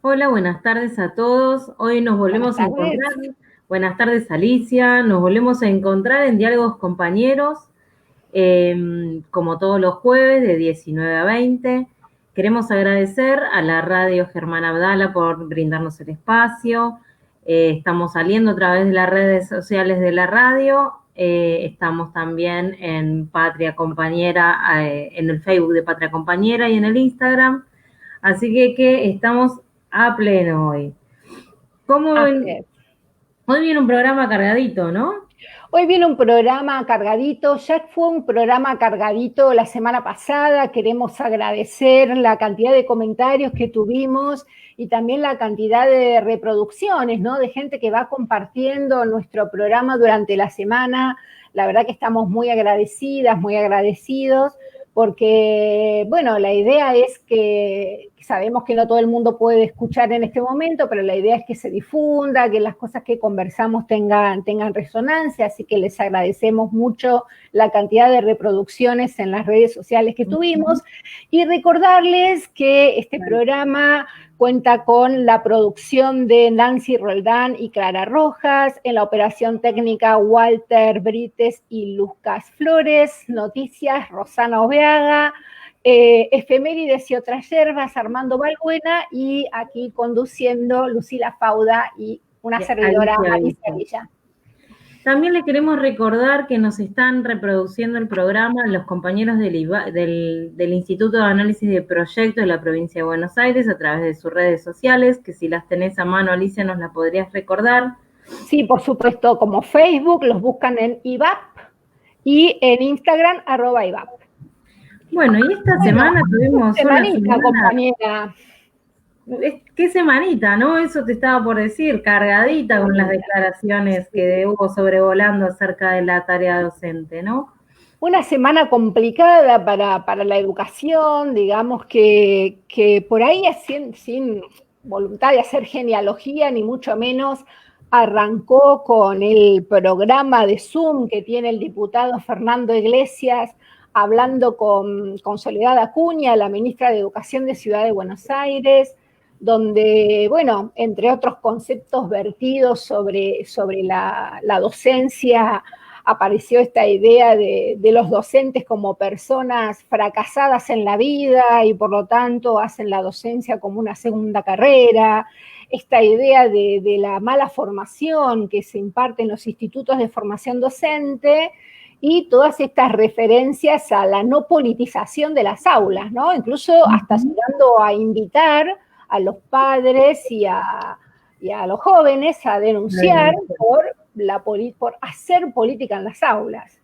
Hola, buenas tardes a todos. Hoy nos Buenas volvemos a tardes. encontrar. Buenas tardes, Alicia. Nos volvemos a encontrar en Diálogos Compañeros, como todos los jueves de 19 a 20. Queremos agradecer a la radio Germán Abdala por brindarnos el espacio. Estamos saliendo a través de las redes sociales de la radio. Estamos también en Patria Compañera, en el Facebook de Patria Compañera y en el Instagram. Así que estamos a pleno hoy. ¿Cómo Así ven? es. Hoy viene un programa cargadito, ¿no? Hoy viene un programa cargadito, ya fue un programa cargadito la semana pasada, queremos agradecer la cantidad de comentarios que tuvimos y también la cantidad de reproducciones, ¿no? De gente que va compartiendo nuestro programa durante la semana. La verdad que estamos muy agradecidas, muy agradecidos, porque, bueno, la idea es que sabemos que no todo el mundo puede escuchar en este momento, pero la idea es que se difunda, que las cosas que conversamos tengan resonancia, así que les agradecemos mucho la cantidad de reproducciones en las redes sociales que tuvimos y recordarles que este programa cuenta con la producción de Nancy Roldán y Clara Rojas, en la operación técnica Walter Brites y Lucas Flores, noticias Rosana Oveaga, efemérides y otras yerbas, Armando Balbuena, y aquí conduciendo Lucila Fauda y una servidora, Alicia Alicia Villa. Villa. También le queremos recordar que nos están reproduciendo el programa los compañeros del Instituto de Análisis de Proyectos de la provincia de Buenos Aires a través de sus redes sociales, que si las tenés a mano, Alicia, nos las podrías recordar. Sí, por supuesto, como Facebook, los buscan en IVAP y en Instagram, @IVAP. Bueno, y esta Bueno, semana tuvimos una semanita, semana. compañera. Qué semanita, ¿no? Eso te estaba por decir, cargadita con las Semanita. declaraciones que hubo sobrevolando acerca de la tarea docente, ¿no? Una semana complicada para la educación, digamos que por ahí sin voluntad de hacer genealogía, ni mucho menos, arrancó con el programa de Zoom que tiene el diputado Fernando Iglesias, hablando con Soledad Acuña, la ministra de Educación de Ciudad de Buenos Aires, donde, bueno, entre otros conceptos vertidos sobre la docencia, apareció esta idea de los docentes como personas fracasadas en la vida y por lo tanto hacen la docencia como una segunda carrera, esta idea de la mala formación que se imparte en los institutos de formación docente y todas estas referencias a la no politización de las aulas, ¿no? Incluso hasta llegando a invitar a los padres y a los jóvenes a denunciar por hacer política en las aulas.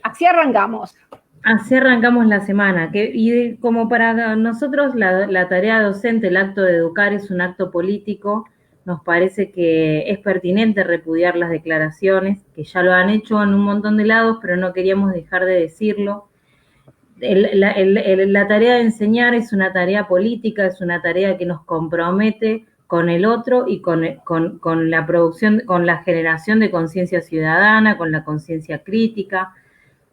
Así arrancamos. Así arrancamos la semana, y como para nosotros la tarea docente, el acto de educar es un acto político, nos parece que es pertinente repudiar las declaraciones, que ya lo han hecho en un montón de lados, pero no queríamos dejar de decirlo. La tarea de enseñar es una tarea política, es una tarea que nos compromete con el otro y con la producción, con la generación de conciencia ciudadana, con la conciencia crítica.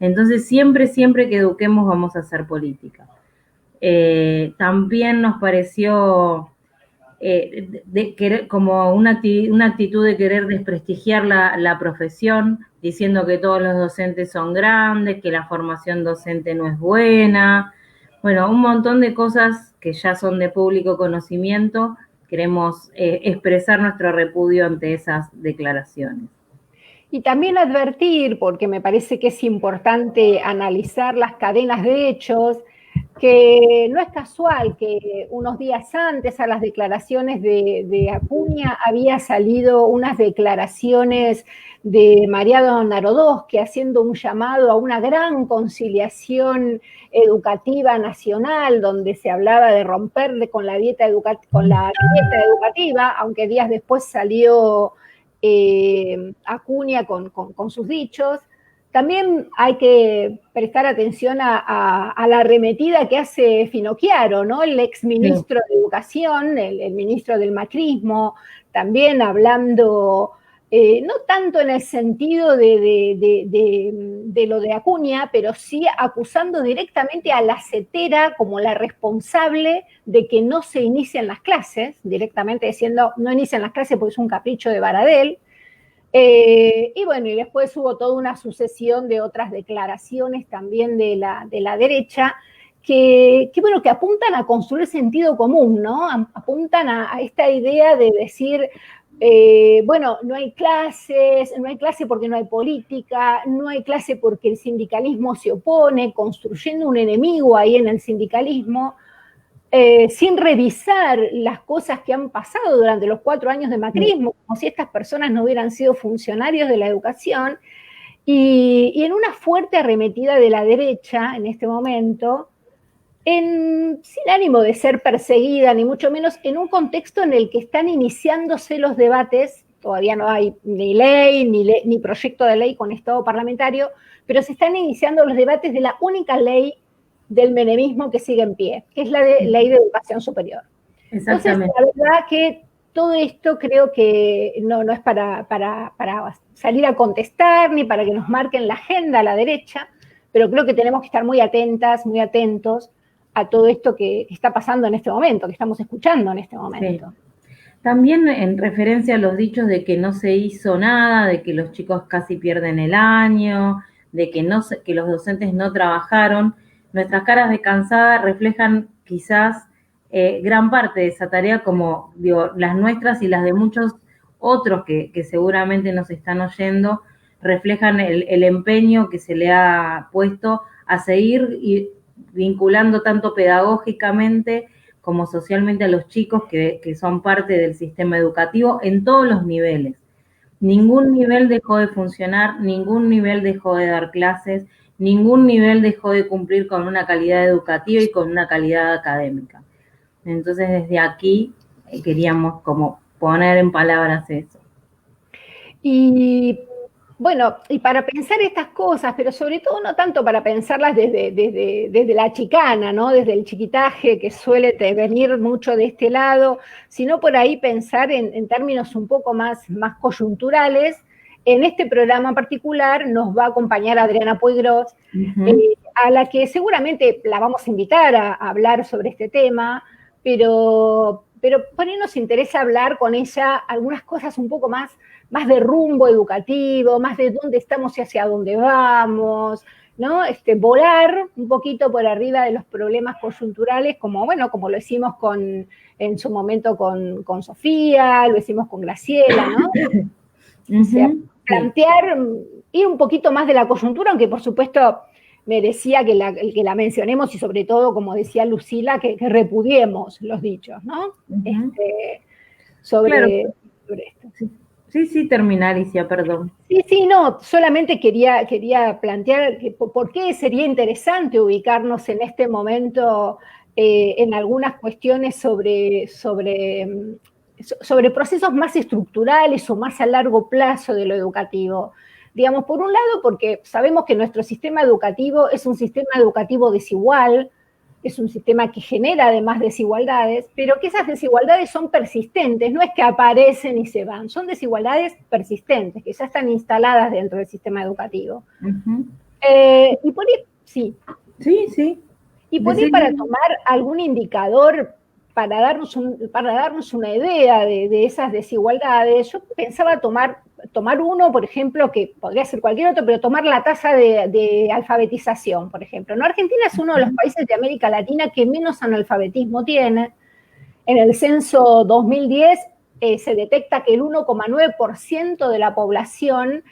Entonces, siempre que eduquemos vamos a hacer política. También nos pareció como una actitud de querer desprestigiar la profesión, diciendo que todos los docentes son grandes, que la formación docente no es buena. Bueno, un montón de cosas que ya son de público conocimiento. Queremos expresar nuestro repudio ante esas declaraciones. Y también advertir, porque me parece que es importante analizar las cadenas de hechos, que no es casual que unos días antes a las declaraciones de Acuña había salido unas declaraciones de Mariano Narodowski haciendo un llamado a una gran conciliación educativa nacional, donde se hablaba de romper con la dieta educativa, aunque días después salió Acuña con sus dichos. También hay que prestar atención a la arremetida que hace Finocchiaro, ¿no? El ex ministro de Educación, el ministro del macrismo, también hablando no tanto en el sentido de lo de Acuña, pero sí acusando directamente a la CETERA como la responsable de que no se inician las clases, directamente diciendo no inician las clases porque es un capricho de Baradel. Y bueno, y después hubo toda una sucesión de otras declaraciones también de la derecha que apuntan a construir sentido común, ¿no? Apuntan a esta idea de decir, no hay clases, no hay clase porque no hay política, no hay clase porque el sindicalismo se opone, construyendo un enemigo ahí en el sindicalismo, sin revisar las cosas que han pasado durante los 4 años de macrismo, como si estas personas no hubieran sido funcionarios de la educación, y en una fuerte arremetida de la derecha en este momento, sin ánimo de ser perseguida, ni mucho menos, en un contexto en el que están iniciándose los debates, todavía no hay ni ley, ni proyecto de ley con estado parlamentario, pero se están iniciando los debates de la única ley del menemismo que sigue en pie, que es la Ley de Educación Superior. Entonces, la verdad que todo esto creo que no es para salir a contestar, ni para que nos marquen la agenda a la derecha, pero creo que tenemos que estar muy atentas, muy atentos a todo esto que está pasando en este momento, que estamos escuchando en este momento. Sí. También en referencia a los dichos de que no se hizo nada, de que los chicos casi pierden el año, de que los docentes no trabajaron, nuestras caras de cansada reflejan quizás gran parte de esa tarea, como digo, las nuestras y las de muchos otros que seguramente nos están oyendo, reflejan el empeño que se le ha puesto a seguir vinculando tanto pedagógicamente como socialmente a los chicos que son parte del sistema educativo en todos los niveles. Ningún nivel dejó de funcionar, ningún nivel dejó de dar clases, ningún nivel dejó de cumplir con una calidad educativa y con una calidad académica. Entonces, desde aquí queríamos como poner en palabras eso. Y bueno, y para pensar estas cosas, pero sobre todo no tanto para pensarlas desde la chicana, ¿no? Desde el chiquitaje que suele venir mucho de este lado, sino por ahí pensar en términos un poco más coyunturales. En este programa en particular nos va a acompañar Adriana Puigros, a la que seguramente la vamos a invitar a hablar sobre este tema, pero por ahí nos interesa hablar con ella algunas cosas un poco más de rumbo educativo, más de dónde estamos y hacia dónde vamos, ¿no? Volar un poquito por arriba de los problemas coyunturales, como lo hicimos en su momento con Sofía, lo hicimos con Graciela, ¿no? O sea, plantear, ir un poquito más de la coyuntura, aunque por supuesto merecía que la mencionemos y sobre todo, como decía Lucila, que repudiemos los dichos, ¿no? Sobre esto. Sí, termina, Alicia, perdón. Sí, no, solamente quería plantear por qué sería interesante ubicarnos en este momento en algunas cuestiones sobre procesos más estructurales o más a largo plazo de lo educativo. Digamos, por un lado, porque sabemos que nuestro sistema educativo es un sistema educativo desigual, es un sistema que genera además desigualdades, pero que esas desigualdades son persistentes, no es que aparecen y se van, son desigualdades persistentes, que ya están instaladas dentro del sistema educativo. Y por ahí, sí. Sí. Y por ahí para tomar algún indicador, para darnos una idea de esas desigualdades, yo pensaba tomar uno, por ejemplo, que podría ser cualquier otro, pero tomar la tasa de alfabetización, por ejemplo, ¿no? Argentina es uno de los países de América Latina que menos analfabetismo tiene. En el censo 2010 se detecta que el 1,9% de la población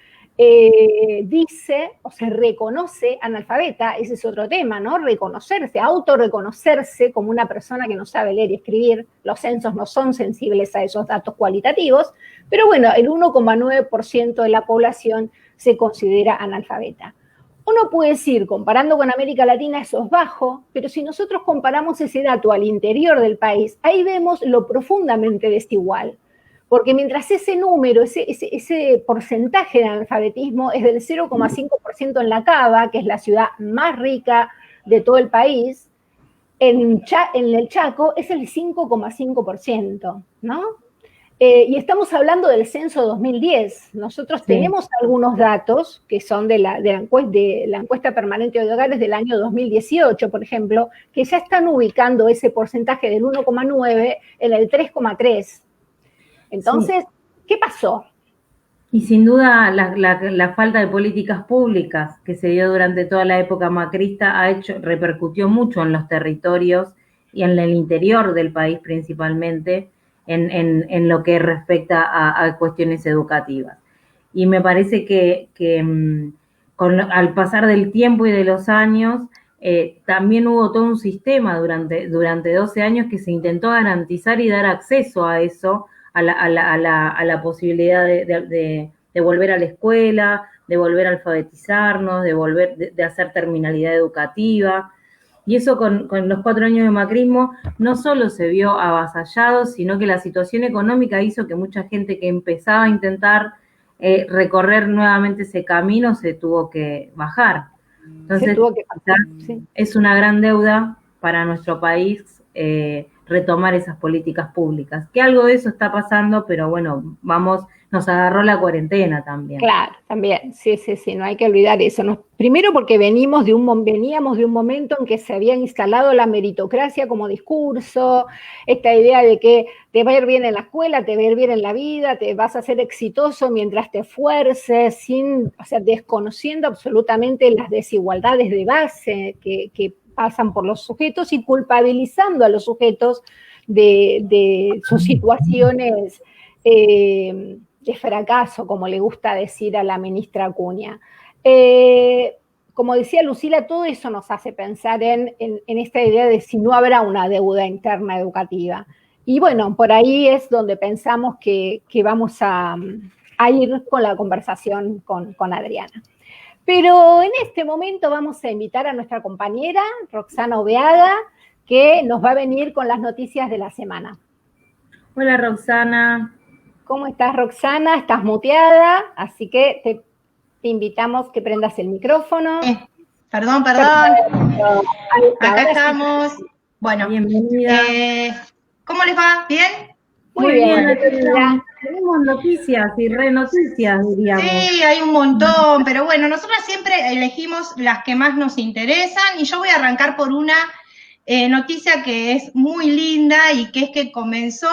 dice o se reconoce analfabeta. Ese es otro tema, ¿no? Reconocerse, autorreconocerse como una persona que no sabe leer y escribir. Los censos no son sensibles a esos datos cualitativos, pero bueno, el 1,9% de la población se considera analfabeta. Uno puede decir, comparando con América Latina, eso es bajo, pero si nosotros comparamos ese dato al interior del país, ahí vemos lo profundamente desigual. Porque mientras ese número, ese porcentaje de analfabetismo es del 0,5% en La Cava, que es la ciudad más rica de todo el país, en el Chaco es el 5,5%, ¿no? Y estamos hablando del censo 2010. Nosotros tenemos algunos datos que son de la encuesta permanente de hogares del año 2018, por ejemplo, que ya están ubicando ese porcentaje del 1,9 en el 3,3. Entonces, ¿qué pasó? Y sin duda la falta de políticas públicas que se dio durante toda la época macrista repercutió mucho en los territorios y en el interior del país principalmente, en lo que respecta a cuestiones educativas. Y me parece que al pasar del tiempo y de los años, también hubo todo un sistema durante 12 años que se intentó garantizar y dar acceso a eso, a la posibilidad de volver a la escuela, de volver a alfabetizarnos, de hacer terminalidad educativa. Y eso con los 4 años de macrismo no solo se vio avasallado, sino que la situación económica hizo que mucha gente que empezaba a intentar recorrer nuevamente ese camino se tuvo que bajar. Entonces, es una gran deuda para nuestro país retomar esas políticas públicas. Que algo de eso está pasando, pero bueno, nos agarró la cuarentena también. Claro, también, sí, no hay que olvidar eso. Primero porque veníamos de un momento en que se había instalado la meritocracia como discurso, esta idea de que te va a ir bien en la escuela, te va a ir bien en la vida, te vas a ser exitoso mientras te esfuerces, desconociendo absolutamente las desigualdades de base que pasan por los sujetos y culpabilizando a los sujetos de sus situaciones de fracaso, como le gusta decir a la ministra Acuña. Como decía Lucila, todo eso nos hace pensar en esta idea de si no habrá una deuda interna educativa. Y bueno, por ahí es donde pensamos que vamos a ir con la conversación con Adriana. Pero en este momento vamos a invitar a nuestra compañera, Roxana Oveaga, que nos va a venir con las noticias de la semana. Hola, Roxana. ¿Cómo estás, Roxana? Estás muteada, así que te invitamos que prendas el micrófono. Perdón. Acá estamos. Bueno, bienvenida. ¿Cómo les va? ¿Bien? Muy bien. Tenemos noticias y renoticias, diríamos. Sí, hay un montón, pero bueno, nosotros siempre elegimos las que más nos interesan y yo voy a arrancar por una noticia que es muy linda y que es que comenzó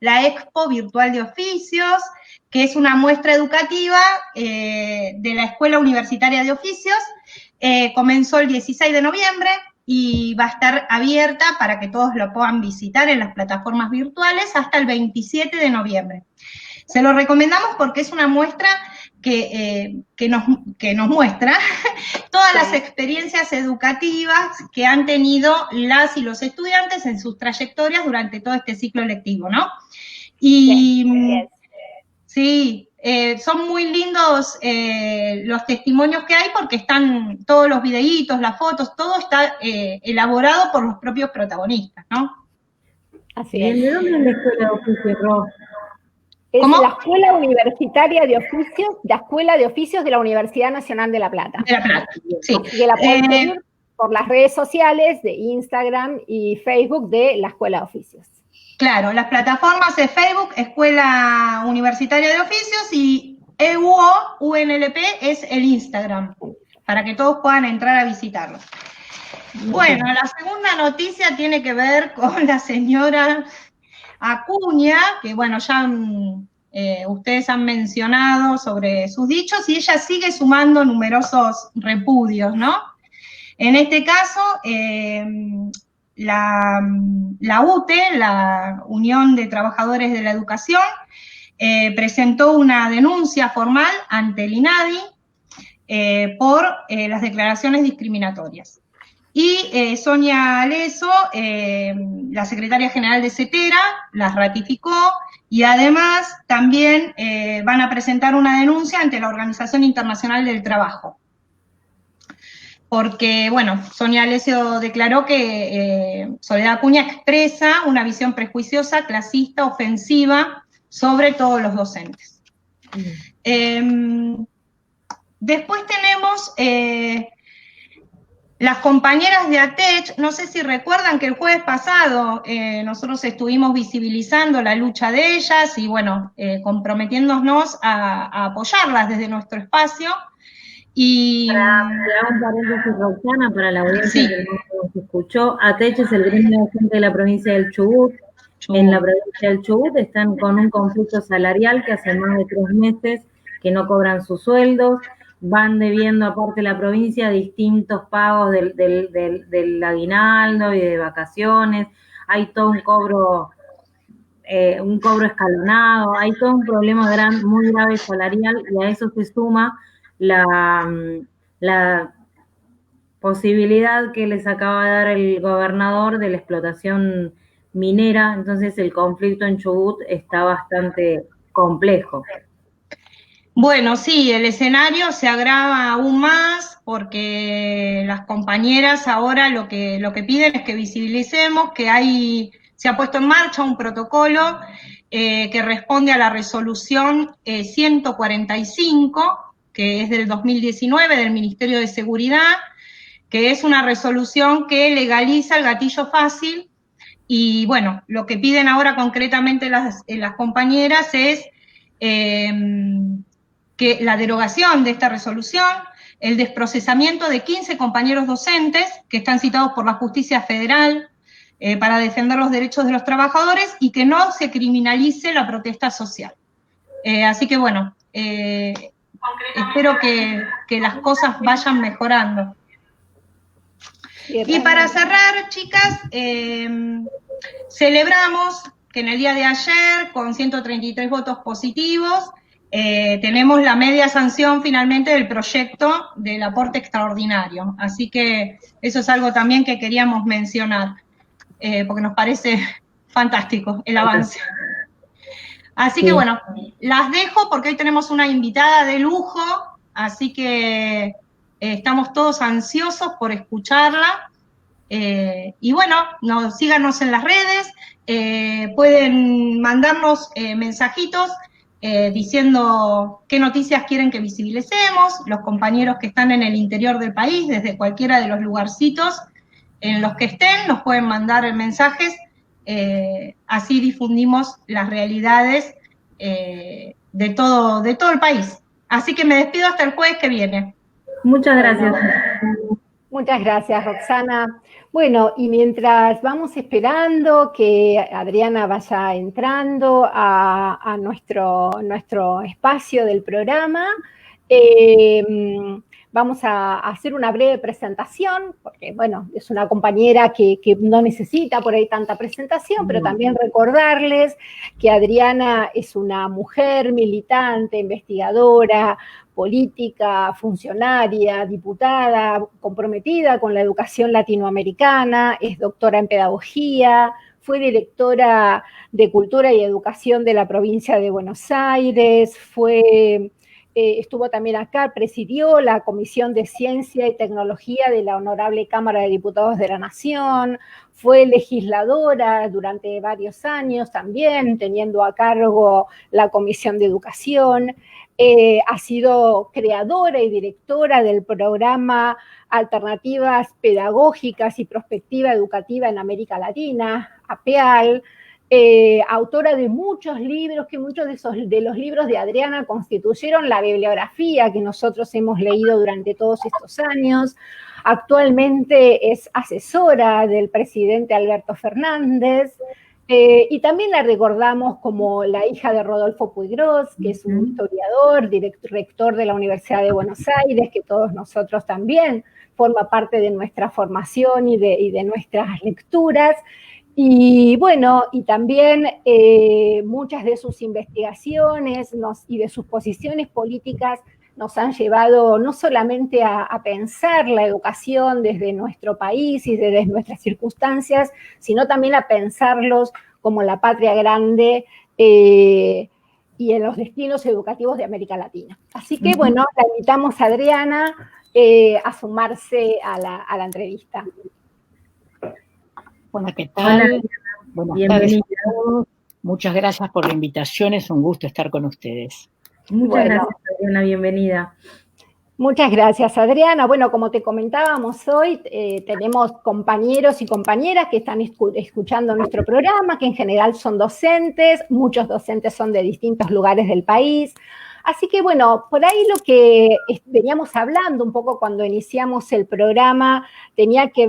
la Expo Virtual de Oficios, que es una muestra educativa de la Escuela Universitaria de Oficios. Comenzó el 16 de noviembre y va a estar abierta para que todos lo puedan visitar en las plataformas virtuales hasta el 27 de noviembre. Se lo recomendamos porque es una muestra que nos muestra todas las experiencias educativas que han tenido las y los estudiantes en sus trayectorias durante todo este ciclo lectivo, ¿no? Y sí, son muy lindos los testimonios que hay porque están todos los videitos, las fotos, todo está elaborado por los propios protagonistas, ¿no? Así es. ¿De dónde es la Escuela de Oficios, Ro? Es la Escuela Universitaria de Oficios, la Escuela de Oficios de la Universidad Nacional de La Plata. De La Plata, sí. Que la pueden seguir por las redes sociales de Instagram y Facebook de la Escuela de Oficios. Claro, las plataformas de Facebook, Escuela Universitaria de Oficios, y EUO, UNLP, es el Instagram, para que todos puedan entrar a visitarlos. Bueno, la segunda noticia tiene que ver con la señora Acuña, que bueno, ya ustedes han mencionado sobre sus dichos, y ella sigue sumando numerosos repudios, ¿no? En este caso, la UTE, la Unión de Trabajadores de la Educación, presentó una denuncia formal ante el INADI por las declaraciones discriminatorias. Y Sonia Aleso, la secretaria general de CETERA, las ratificó y además también van a presentar una denuncia ante la Organización Internacional del Trabajo. Porque, bueno, Sonia Aleso declaró que Soledad Acuña expresa una visión prejuiciosa, clasista, ofensiva sobre todos los docentes. Después tenemos Las compañeras de ATECH, no sé si recuerdan que el jueves pasado nosotros estuvimos visibilizando la lucha de ellas y bueno, comprometiéndonos a apoyarlas desde nuestro espacio. Y Para un paréntesis, Roxana, para la audiencia sí, que no nos escuchó, ATECH es el gremio de gente de la provincia del Chubut. En la provincia del Chubut están con un conflicto salarial que hace más de 3 meses que no cobran sus sueldos, van debiendo aparte la provincia distintos pagos del aguinaldo y de vacaciones, hay todo un cobro escalonado, hay todo un problema muy grave salarial y a eso se suma la posibilidad que les acaba de dar el gobernador de la explotación minera, entonces el conflicto en Chubut está bastante complejo. Bueno, sí, el escenario se agrava aún más porque las compañeras ahora lo que piden es que visibilicemos que se ha puesto en marcha un protocolo que responde a la resolución 145, que es del 2019 del Ministerio de Seguridad, que es una resolución que legaliza el gatillo fácil y bueno, lo que piden ahora concretamente las compañeras es que la derogación de esta resolución, el desprocesamiento de 15 compañeros docentes que están citados por la justicia federal para defender los derechos de los trabajadores y que no se criminalice la protesta social. Así que bueno, espero que las cosas vayan mejorando. Y para cerrar, chicas, celebramos que en el día de ayer, con 133 votos positivos, tenemos la media sanción finalmente del proyecto del aporte extraordinario. Así que eso es algo también que queríamos mencionar, porque nos parece fantástico el avance. Así que bueno, las dejo porque hoy tenemos una invitada de lujo, así que estamos todos ansiosos por escucharla. Y bueno, síganos en las redes, pueden mandarnos mensajitos diciendo qué noticias quieren que visibilicemos, los compañeros que están en el interior del país, desde cualquiera de los lugarcitos en los que estén, nos pueden mandar mensajes, así difundimos las realidades de todo el país. Así que me despido hasta el jueves que viene. Muchas gracias. Muchas gracias, Roxana. Bueno, y mientras vamos esperando que Adriana vaya entrando a nuestro espacio del programa, vamos a hacer una breve presentación, porque, bueno, es una compañera que no necesita por ahí tanta presentación, pero también recordarles que Adriana es una mujer militante, investigadora, política, funcionaria, diputada, comprometida con la educación latinoamericana, es doctora en pedagogía, fue directora de Cultura y Educación de la provincia de Buenos Aires, estuvo también acá, presidió la Comisión de Ciencia y Tecnología de la Honorable Cámara de Diputados de la Nación, fue legisladora durante varios años también, teniendo a cargo la Comisión de Educación, ha sido creadora y directora del programa Alternativas Pedagógicas y Prospectiva Educativa en América Latina, APEAL, autora de muchos libros, que muchos de los libros de Adriana constituyeron la bibliografía que nosotros hemos leído durante todos estos años. Actualmente es asesora del presidente Alberto Fernández, y también la recordamos como la hija de Rodolfo Puigros, que es un historiador, rector de la Universidad de Buenos Aires, que todos nosotros también forma parte de nuestra formación y de nuestras lecturas. Y bueno, y también muchas de sus investigaciones y de sus posiciones políticas nos han llevado no solamente a pensar la educación desde nuestro país y desde nuestras circunstancias, sino también a pensarlos como la patria grande y en los destinos educativos de América Latina. Así que, bueno, la invitamos a Adriana a sumarse a la entrevista. Bueno, ¿qué tal? Hola, buenas tardes a todos. Muchas gracias por la invitación, es un gusto estar con ustedes. Muchas gracias, Adriana, bienvenida. Muchas gracias, Adriana. Bueno, como te comentábamos hoy, tenemos compañeros y compañeras que están escuchando nuestro programa, que en general son docentes, muchos docentes son de distintos lugares del país. Así que bueno, por ahí lo que veníamos hablando un poco cuando iniciamos el programa, tenía que,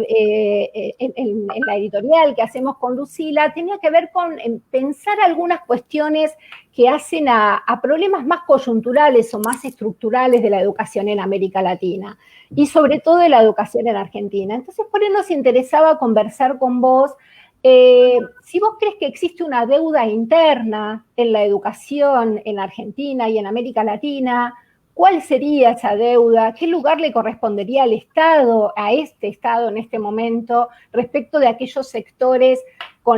en la editorial que hacemos con Lucila, tenía que ver con pensar algunas cuestiones que hacen a problemas más coyunturales o más estructurales de la educación en América Latina y sobre todo de la educación en Argentina. Entonces, por eso nos interesaba conversar con vos. Si vos crees que existe una deuda interna en la educación en Argentina y en América Latina, ¿cuál sería esa deuda? ¿Qué lugar le correspondería al Estado, a este Estado en este momento, respecto de aquellos sectores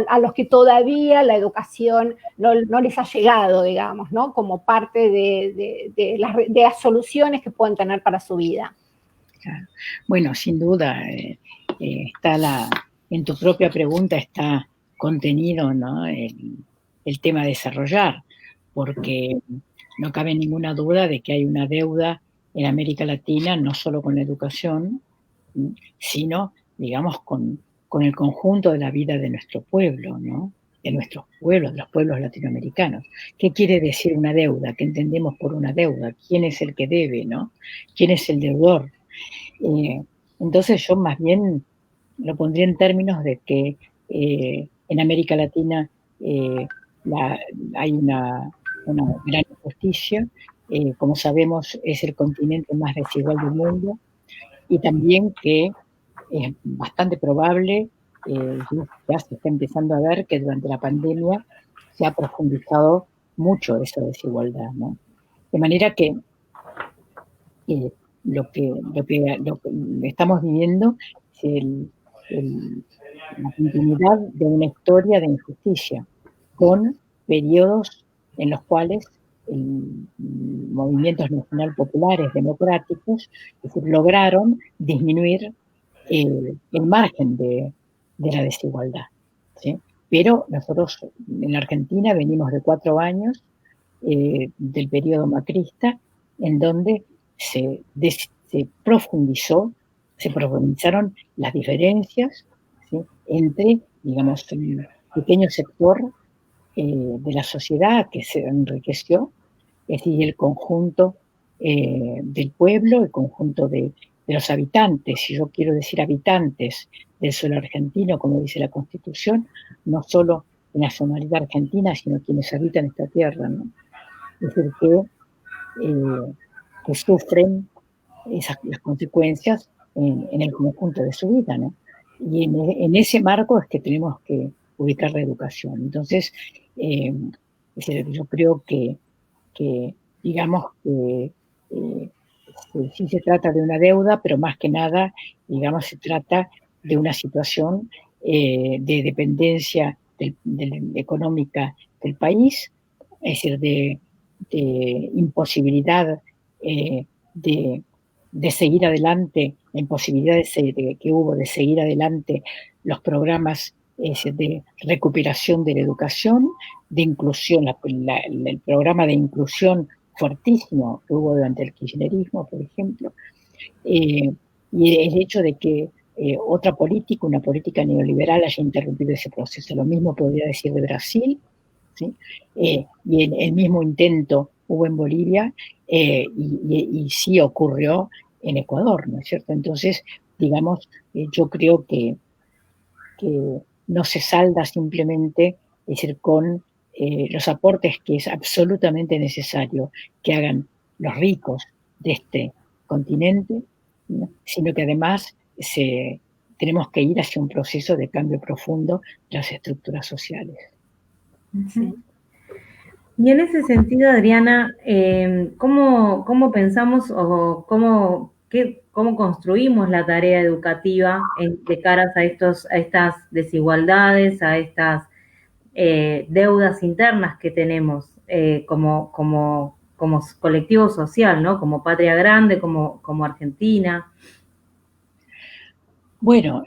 a los que todavía la educación no les ha llegado, digamos, ¿no? Como parte de las soluciones que pueden tener para su vida? Claro. Bueno, sin duda, en tu propia pregunta está contenido, ¿no?, el tema a desarrollar, porque no cabe ninguna duda de que hay una deuda en América Latina, no solo con la educación, sino, digamos, con el conjunto de la vida de nuestro pueblo, ¿no?, de nuestros pueblos, de los pueblos latinoamericanos. ¿Qué quiere decir una deuda? ¿Qué entendemos por una deuda? ¿Quién es el que debe, no? ¿Quién es el deudor? Entonces yo más bien lo pondría en términos de que en América Latina hay una gran injusticia. Como sabemos, es el continente más desigual del mundo, y también que es bastante probable, ya se está empezando a ver que durante la pandemia se ha profundizado mucho esa desigualdad, ¿no? De manera que lo que estamos viviendo es la continuidad de una historia de injusticia, con periodos en los cuales movimientos nacional populares democráticos lograron disminuir el margen de la desigualdad, ¿sí? Pero nosotros en la Argentina venimos de 4 años del periodo macrista, en donde se profundizaron las diferencias, ¿sí?, entre, digamos, un pequeño sector de la sociedad que se enriqueció, es decir, el conjunto del pueblo, el conjunto de los habitantes. Si yo quiero decir habitantes del suelo argentino, como dice la Constitución, no solo de nacionalidad argentina, sino quienes habitan esta tierra, ¿no? Es decir, que sufren las consecuencias en el conjunto de su vida, ¿no? Y en ese marco es que tenemos que ubicar la educación. Entonces, yo creo que digamos que sí se trata de una deuda, pero más que nada, digamos, se trata de una situación de dependencia económica del país, es decir, de imposibilidad de seguir adelante, la imposibilidad que hubo de seguir adelante los programas de recuperación de la educación, de inclusión, el programa de inclusión fuertísimo que hubo durante el kirchnerismo, por ejemplo, y el hecho de que otra política, una política neoliberal, haya interrumpido ese proceso. Lo mismo podría decir de Brasil, ¿sí? Y el mismo intento hubo en Bolivia, y sí ocurrió en Ecuador, ¿no es cierto? Entonces, digamos, yo creo que no se salda simplemente, es decir, con los aportes que es absolutamente necesario que hagan los ricos de este continente, ¿no?, sino que además tenemos que ir hacia un proceso de cambio profundo de las estructuras sociales. Sí. Y en ese sentido, Adriana, ¿cómo pensamos o cómo construimos la tarea educativa de cara a estas desigualdades, a estas deudas internas que tenemos como colectivo social, ¿no? Como patria grande, como Argentina? Bueno,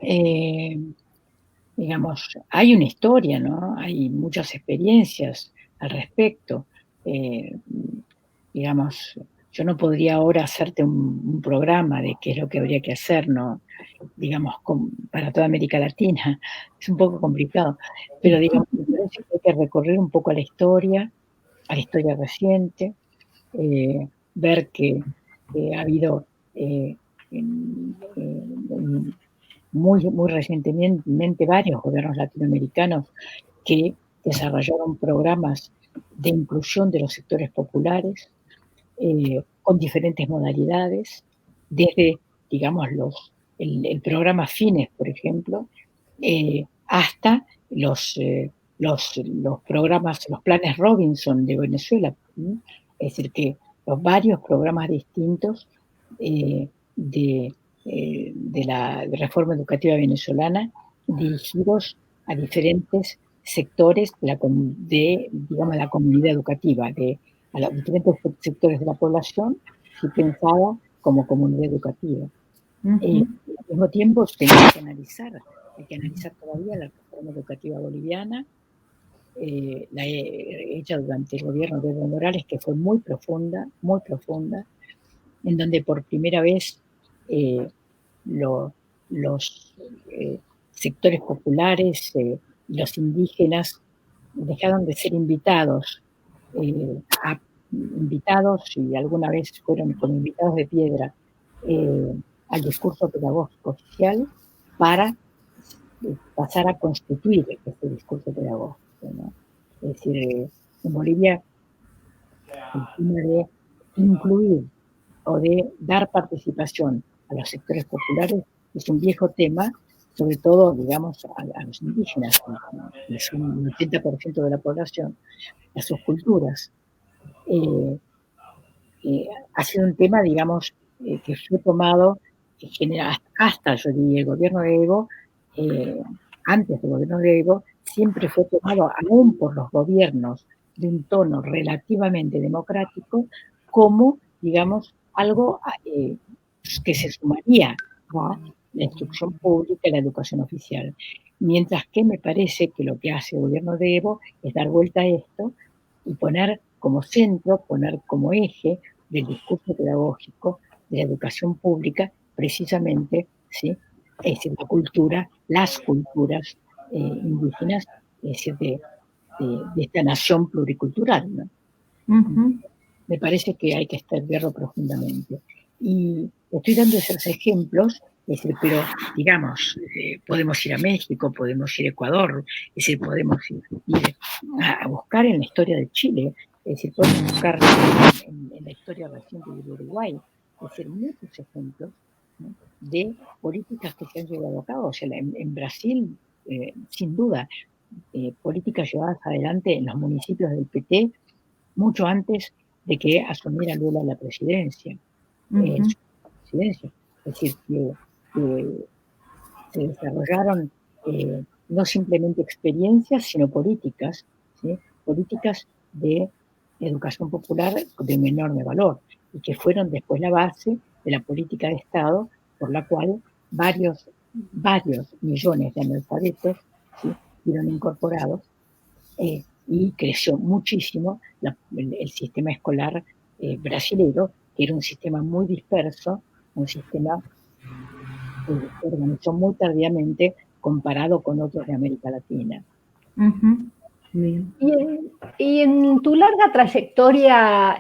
digamos, hay una historia, ¿no? Hay muchas experiencias al respecto. Digamos, yo no podría ahora hacerte un programa de qué es lo que habría que hacer, ¿no? Digamos, para toda América Latina. Es un poco complicado, pero digamos, me parece que hay que recorrer un poco a la historia reciente, ver que ha habido muy recientemente varios gobiernos latinoamericanos que desarrollaron programas de inclusión de los sectores populares con diferentes modalidades, desde, digamos, el programa Fines, por ejemplo, hasta los programas, los planes Robinson de Venezuela. Es decir, que los varios programas distintos de la reforma educativa venezolana dirigidos a diferentes sectores digamos, la comunidad educativa, a los diferentes sectores de la población, si pensada como comunidad educativa. Al mismo tiempo, hay que analizar todavía la reforma educativa boliviana, la hecha durante el gobierno de Evo Morales, que fue muy profunda, en donde por primera vez los sectores populares y los indígenas dejaron de ser invitados y alguna vez fueron como invitados de piedra al discurso pedagógico oficial para pasar a constituir este discurso pedagógico, ¿no? Es decir, en Bolivia el tema de incluir o de dar participación a los sectores populares es un viejo tema, sobre todo, digamos, a los indígenas, que son un 80% de la población, a sus culturas. Ha sido un tema, digamos, que fue tomado en general, hasta, yo diría, el gobierno de Evo, antes del gobierno de Evo, siempre fue tomado, aún por los gobiernos de un tono relativamente democrático, como, digamos, algo que se sumaría a la instrucción pública y la educación oficial. Mientras que me parece que lo que hace el gobierno de Evo es dar vuelta a esto y poner como centro, poner como eje del discurso pedagógico de la educación pública, precisamente, ¿sí? Es decir, las culturas indígenas, es decir, de esta nación pluricultural, ¿no? Me parece que hay que estudiarlo profundamente. Y estoy dando esos ejemplos, es decir, pero digamos, podemos ir a México, podemos ir a Ecuador, es decir, podemos ir a buscar en la historia de Chile, es decir, podemos buscar en la historia reciente del Uruguay, es decir, muchos ejemplos, ¿no?, de políticas que se han llevado a cabo. O sea, en Brasil, sin duda, políticas llevadas adelante en los municipios del PT mucho antes de que asumiera Lula la presidencia. Es decir, que se desarrollaron no simplemente experiencias, sino políticas, ¿sí?, políticas de educación popular de un enorme valor, y que fueron después la base de la política de Estado, por la cual varios millones de analfabetos, ¿sí?, fueron incorporados, y creció muchísimo el sistema escolar brasilero, que era un sistema muy disperso, un sistema que se organizó muy tardíamente comparado con otros de América Latina. Bien. Y en tu larga trayectoria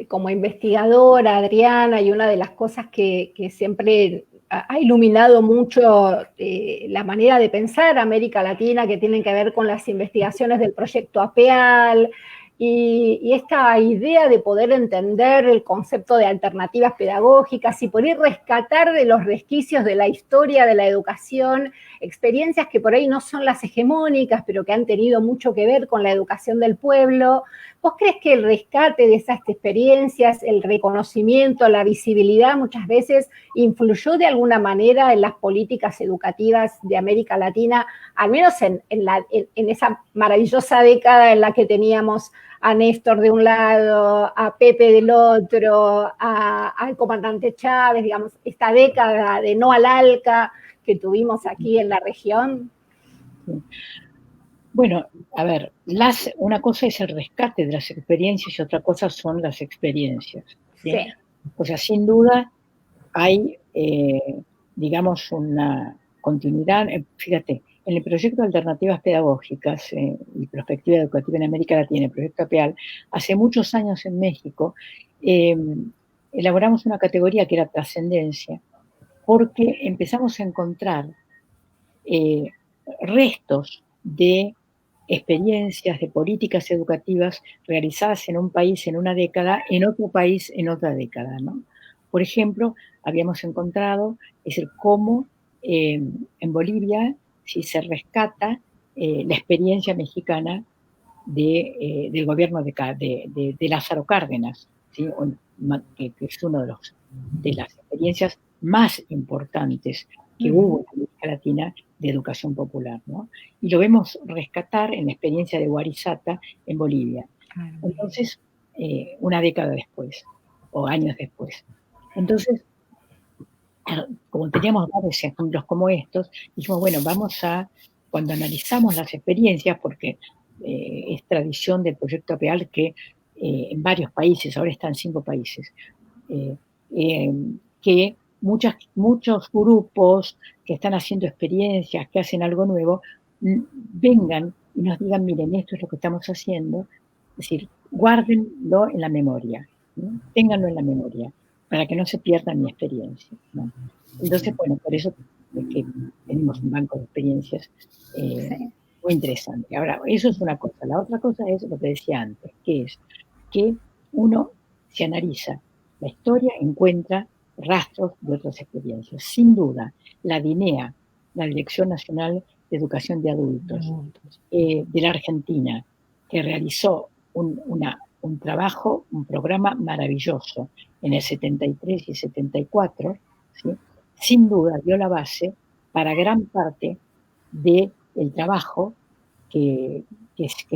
como investigadora, Adriana, y una de las cosas que siempre ha iluminado mucho la manera de pensar América Latina, que tienen que ver con las investigaciones del proyecto APEAL, y esta idea de poder entender el concepto de alternativas pedagógicas y poder rescatar de los resquicios de la historia de la educación experiencias que por ahí no son las hegemónicas, pero que han tenido mucho que ver con la educación del pueblo. ¿Vos crees que el rescate de esas experiencias, el reconocimiento, la visibilidad muchas veces influyó de alguna manera en las políticas educativas de América Latina, al menos en esa maravillosa década en la que teníamos a Néstor de un lado, a Pepe del otro, al comandante Chávez, digamos, esta década de no al ALCA que tuvimos aquí en la región? Bueno, a ver, una cosa es el rescate de las experiencias y otra cosa son las experiencias. ¿sí? Sí. O sea, sin duda hay, digamos, una continuidad. Fíjate, en el proyecto de Alternativas Pedagógicas y Perspectiva Educativa en América Latina, el proyecto APEAL, hace muchos años en México, elaboramos una categoría que era trascendencia, porque empezamos a encontrar restos de experiencias, de políticas educativas realizadas en un país en una década, en otro país en otra década, ¿no? Por ejemplo, habíamos encontrado, es decir, cómo en Bolivia si se rescata la experiencia mexicana del gobierno de Lázaro Cárdenas, ¿sí? Que es una de las experiencias más importantes que hubo en América Latina de educación popular, ¿no? Y lo vemos rescatar en la experiencia de Guarizata en Bolivia. Entonces, una década después, o años después. Entonces, como teníamos varios ejemplos como estos, dijimos, bueno, cuando analizamos las experiencias, porque es tradición del proyecto APEAL que en varios países, ahora están 5 países, que muchos grupos que están haciendo experiencias, que hacen algo nuevo, vengan y nos digan, miren, esto es lo que estamos haciendo, es decir, guárdenlo en la memoria, ¿no? Ténganlo en la memoria, para que no se pierda mi experiencia, ¿no? Entonces, bueno, por eso es que tenemos un banco de experiencias muy interesante. Ahora, eso es una cosa. La otra cosa es lo que decía antes, que es que uno, si analiza la historia, encuentra rastros de otras experiencias. Sin duda, la DINEA, la Dirección Nacional de Educación de Adultos, de la Argentina, que realizó un trabajo, un programa maravilloso en el 73 y 74, ¿sí? Sin duda dio la base para gran parte del trabajo que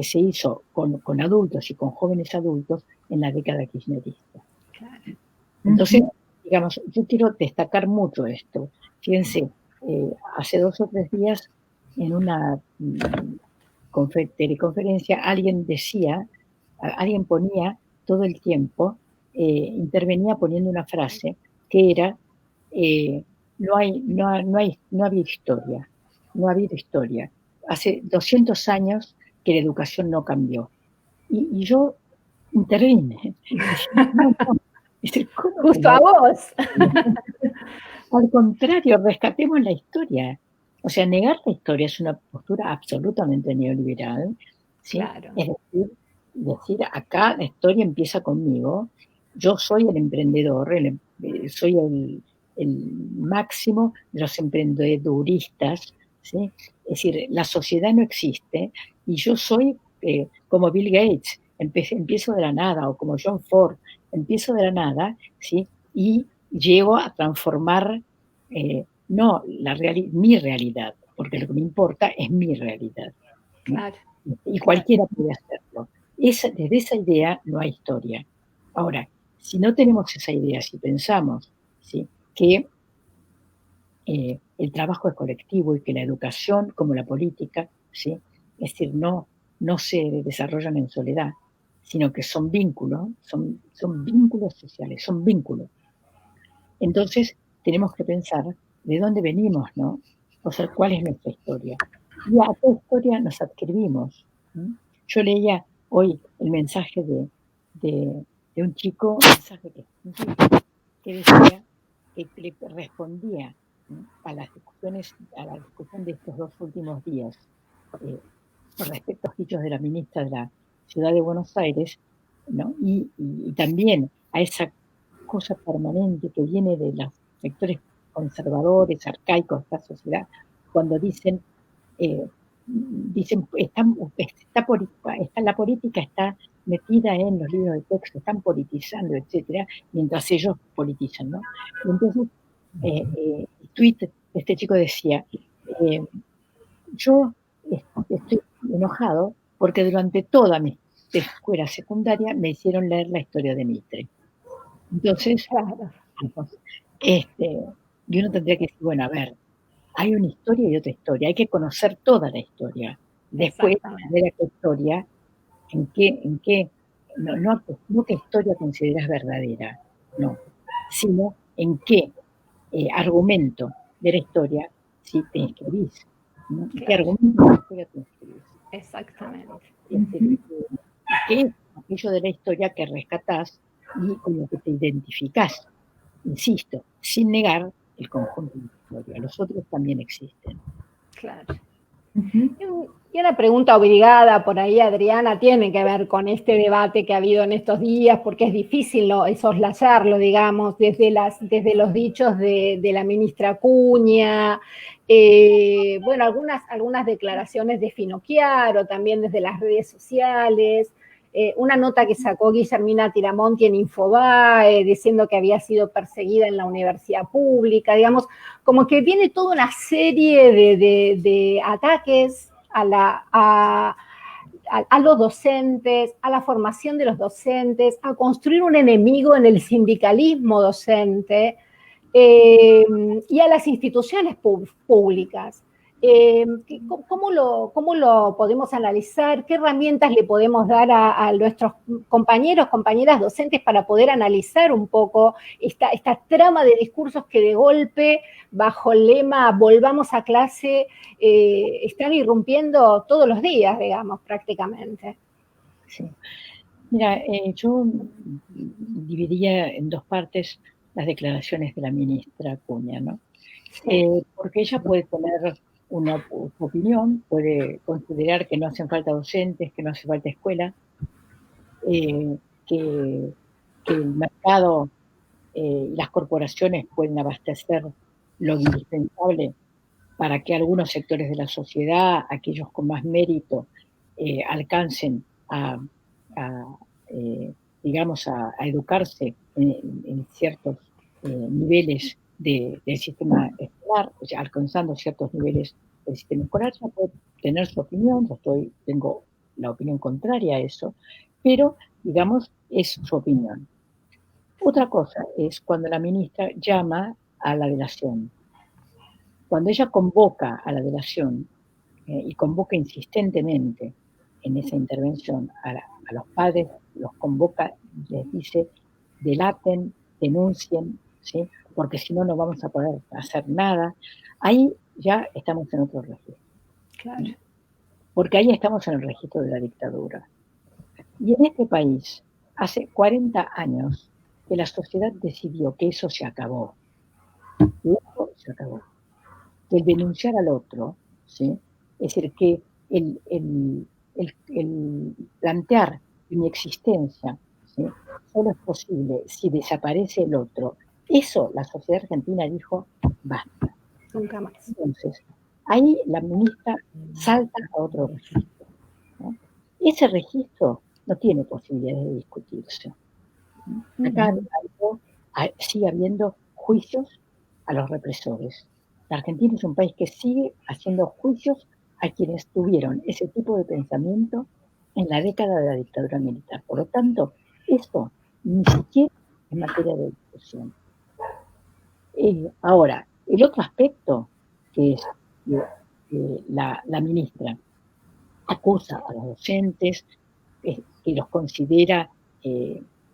se hizo con adultos y con jóvenes adultos en la década kirchnerista. Claro. Entonces, digamos, yo quiero destacar mucho esto. Fíjense, hace 2 o 3 días en una teleconferencia alguien ponía todo el tiempo, intervenía poniendo una frase que era, no ha habido historia, no ha habido historia. Hace 200 años que la educación no cambió. Y yo intervine. Justo a vos. Al contrario, rescatemos la historia. O sea, negar la historia es una postura absolutamente neoliberal, ¿sí? Claro. Es decir, acá la historia empieza conmigo, yo soy el emprendedor, soy el máximo de los emprendeduristas, ¿sí? Es decir, la sociedad no existe y yo soy como Bill Gates, empiezo de la nada, o como John Ford, empiezo de la nada, ¿sí? Y llego a transformar no mi realidad, porque lo que me importa es mi realidad, ¿no? Claro. Y cualquiera puede hacerlo. Desde esa idea no hay historia. Ahora, si no tenemos esa idea, si pensamos, ¿sí?, que el trabajo es colectivo y que la educación, como la política, ¿sí?, es decir, no se desarrollan en soledad, sino que son vínculos, son vínculos sociales, son vínculos. Entonces, tenemos que pensar de dónde venimos, ¿no? O sea, cuál es nuestra historia. Y a qué historia nos adscribimos. Yo leía hoy el mensaje de un chico, que decía, que le respondía, ¿no?, a la discusión de estos 2 últimos días, con respecto a dichos de la ministra de la Ciudad de Buenos Aires, ¿no? Y también a esa cosa permanente que viene de los sectores conservadores, arcaicos de esta sociedad, cuando dicen la política está metida en los libros de texto, están politizando, etcétera, mientras ellos politizan, ¿no? Y entonces, el tuit de este chico decía, yo estoy enojado porque durante toda mi escuela secundaria me hicieron leer la historia de Mitre. Entonces, y uno tendría que decir, bueno, a ver, hay una historia y otra historia, hay que conocer toda la historia. Después, ver a qué historia, no qué historia consideras verdadera, no, sino en qué argumento de la historia sí te inscribís, ¿no? Claro. ¿Qué argumento de la historia te inscribís? Exactamente. ¿Qué es aquello de la historia que rescatás y con lo que te identificás? Insisto, sin negar el conjunto de la historia. Los otros también existen. Claro. Y una pregunta obligada por ahí, Adriana, tiene que ver con este debate que ha habido en estos días, porque es difícil soslayarlo, digamos, desde los dichos de la ministra Acuña, bueno, algunas declaraciones de Finocchiaro, también desde las redes sociales, una nota que sacó Guillermina Tiramonti en Infobae, diciendo que había sido perseguida en la universidad pública, digamos, como que viene toda una serie de ataques a los docentes, a la formación de los docentes, a construir un enemigo en el sindicalismo docente y a las instituciones públicas. ¿Cómo lo podemos analizar? ¿Qué herramientas le podemos dar a nuestros compañeras docentes para poder analizar un poco esta trama de discursos que de golpe, bajo el lema volvamos a clase, están irrumpiendo todos los días, digamos, prácticamente? Sí. Mira, yo dividiría en dos partes las declaraciones de la ministra Acuña, ¿no? Porque ella puede tener una opinión, puede considerar que no hacen falta docentes, que no hace falta escuela, que el mercado y las corporaciones pueden abastecer lo indispensable para que algunos sectores de la sociedad, aquellos con más mérito, alcancen digamos, a educarse en ciertos niveles del sistema escolar, o sea, alcanzando ciertos niveles del sistema escolar. Ya puede tener su opinión, tengo la opinión contraria a eso, pero, digamos, es su opinión. Otra cosa es cuando la ministra llama a la delación. Cuando ella convoca a la delación y convoca insistentemente en esa intervención a los padres, los convoca, les dice, delaten, denuncien, ¿sí? Porque si no, no vamos a poder hacer nada. Ahí ya estamos en otro registro. Claro. Porque ahí estamos en el registro de la dictadura. Y en este país, hace 40 años, que la sociedad decidió que eso se acabó. Y eso se acabó. Que el denunciar al otro, ¿sí? Es decir, que el plantear mi existencia, ¿sí? Solo es posible si desaparece el otro. Eso la sociedad argentina dijo, basta. Nunca más. Entonces, ahí la ministra salta a otro registro, ¿no? Ese registro no tiene posibilidades de discutirse. Acá sigue habiendo juicios a los represores. La Argentina es un país que sigue haciendo juicios a quienes tuvieron ese tipo de pensamiento en la década de la dictadura militar. Por lo tanto, esto ni siquiera es materia de discusión. Ahora, el otro aspecto que es que la ministra acusa a los docentes, que los considera,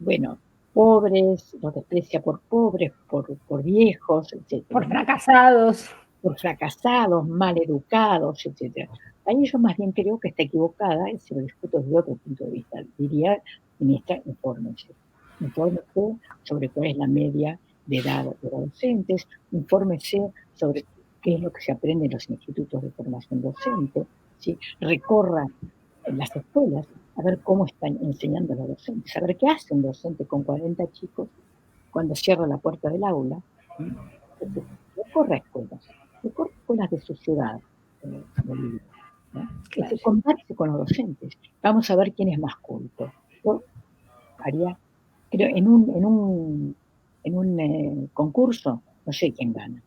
bueno, pobres, los desprecia por pobres, por viejos, etc. Por fracasados. Por fracasados, mal educados, etc. Ahí yo más bien creo que está equivocada, y se lo discuto desde otro punto de vista. Diría, ministra, infórmese sobre cuál es la media de edad de los docentes, infórmese sobre qué es lo que se aprende en los institutos de formación docente, ¿sí? Recorra las escuelas a ver cómo están enseñando a los docentes, a ver qué hace un docente con 40 chicos cuando cierra la puerta del aula. Recorra escuelas de su ciudad, ¿no? Que se converse con los docentes. Vamos a ver quién es más culto. Yo haría, creo, en un concurso, no sé quién gana.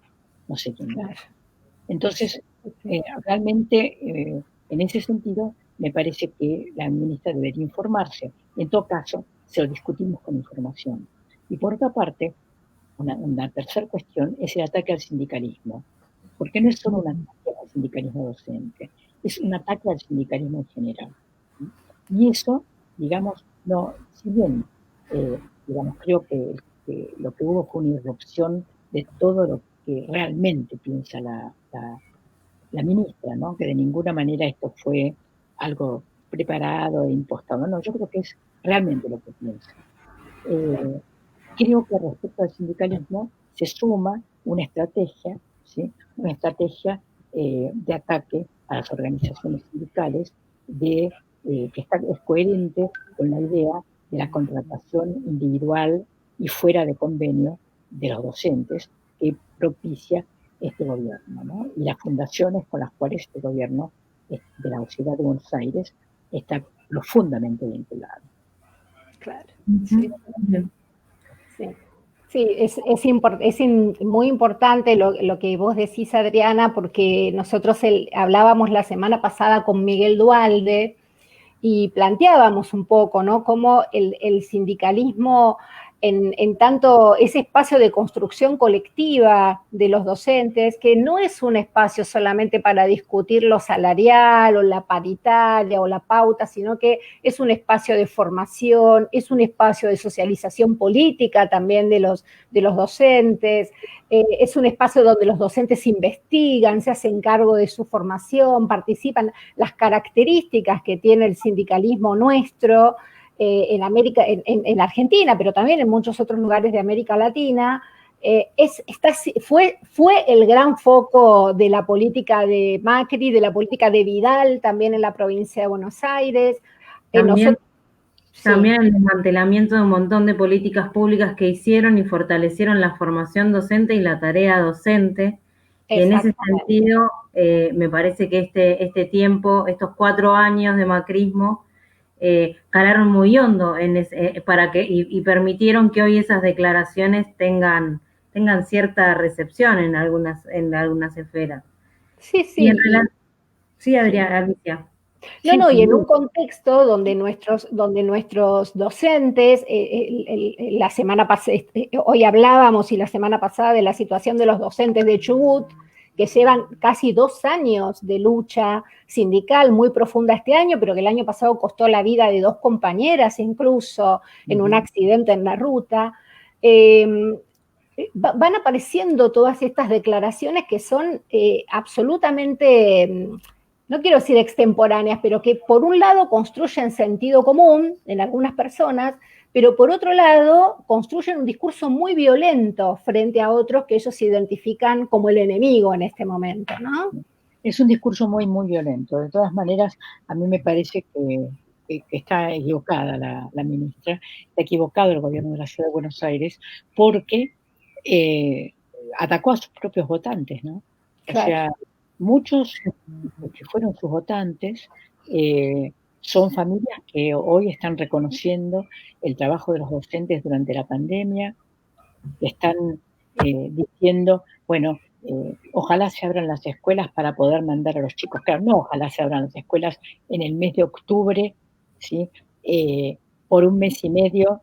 Entonces, realmente, en ese sentido, me parece que la ministra debería informarse. En todo caso, se lo discutimos con información. Y por otra parte, una tercera cuestión es el ataque al sindicalismo. Porque no es solo un ataque al sindicalismo docente, es un ataque al sindicalismo en general. Y eso, digamos, no, si bien, digamos, creo que lo que hubo fue una irrupción de todo lo que realmente piensa la ministra, ¿no? Que de ninguna manera esto fue algo preparado e impostado. No, yo creo que es realmente lo que piensa. Creo que respecto al sindicalismo se suma una estrategia, ¿sí? Una estrategia de ataque a las organizaciones sindicales que es coherente con la idea de la contratación individual y fuera de convenio de los docentes que propicia este gobierno, ¿no? Y las fundaciones con las cuales este gobierno de la Ciudad de Buenos Aires está profundamente vinculado. Claro. Sí. Sí. Sí, es muy importante lo que vos decís, Adriana, porque nosotros hablábamos la semana pasada con Miguel Dualde y planteábamos un poco, ¿no? Cómo el sindicalismo, en tanto ese espacio de construcción colectiva de los docentes, que no es un espacio solamente para discutir lo salarial o la paritaria o la pauta, sino que es un espacio de formación, es un espacio de socialización política también de los docentes, es un espacio donde los docentes investigan, se hacen cargo de su formación, participan, las características que tiene el sindicalismo nuestro, en América, en Argentina, pero también en muchos otros lugares de América Latina, fue el gran foco de la política de Macri, de la política de Vidal, también en la provincia de Buenos Aires. También el desmantelamiento de un montón de políticas públicas que hicieron y fortalecieron la formación docente y la tarea docente. Y en ese sentido, me parece que este tiempo, estos 4 años de macrismo, calaron muy hondo y permitieron que hoy esas declaraciones tengan cierta recepción en algunas esferas. Sí, sí. Sí, Alicia. No, y en un contexto donde nuestros docentes, la semana pasada, hoy hablábamos y la semana pasada de la situación de los docentes de Chubut, que llevan casi 2 años de lucha sindical muy profunda este año, pero que el año pasado costó la vida de 2 compañeras incluso en un accidente en la ruta. Van apareciendo todas estas declaraciones que son absolutamente, no quiero decir extemporáneas, pero que por un lado construyen sentido común en algunas personas, pero por otro lado construyen un discurso muy violento frente a otros que ellos identifican como el enemigo en este momento, ¿no? Es un discurso muy, muy violento. De todas maneras, a mí me parece que está equivocada la ministra, está equivocado el gobierno de la Ciudad de Buenos Aires, porque atacó a sus propios votantes, ¿no? Claro. O sea, muchos que fueron sus votantes son familias que hoy están reconociendo el trabajo de los docentes durante la pandemia, están diciendo, bueno, ojalá se abran las escuelas para poder mandar a los chicos. Claro, no ojalá se abran las escuelas en el mes de octubre, ¿sí? Por 1 mes y medio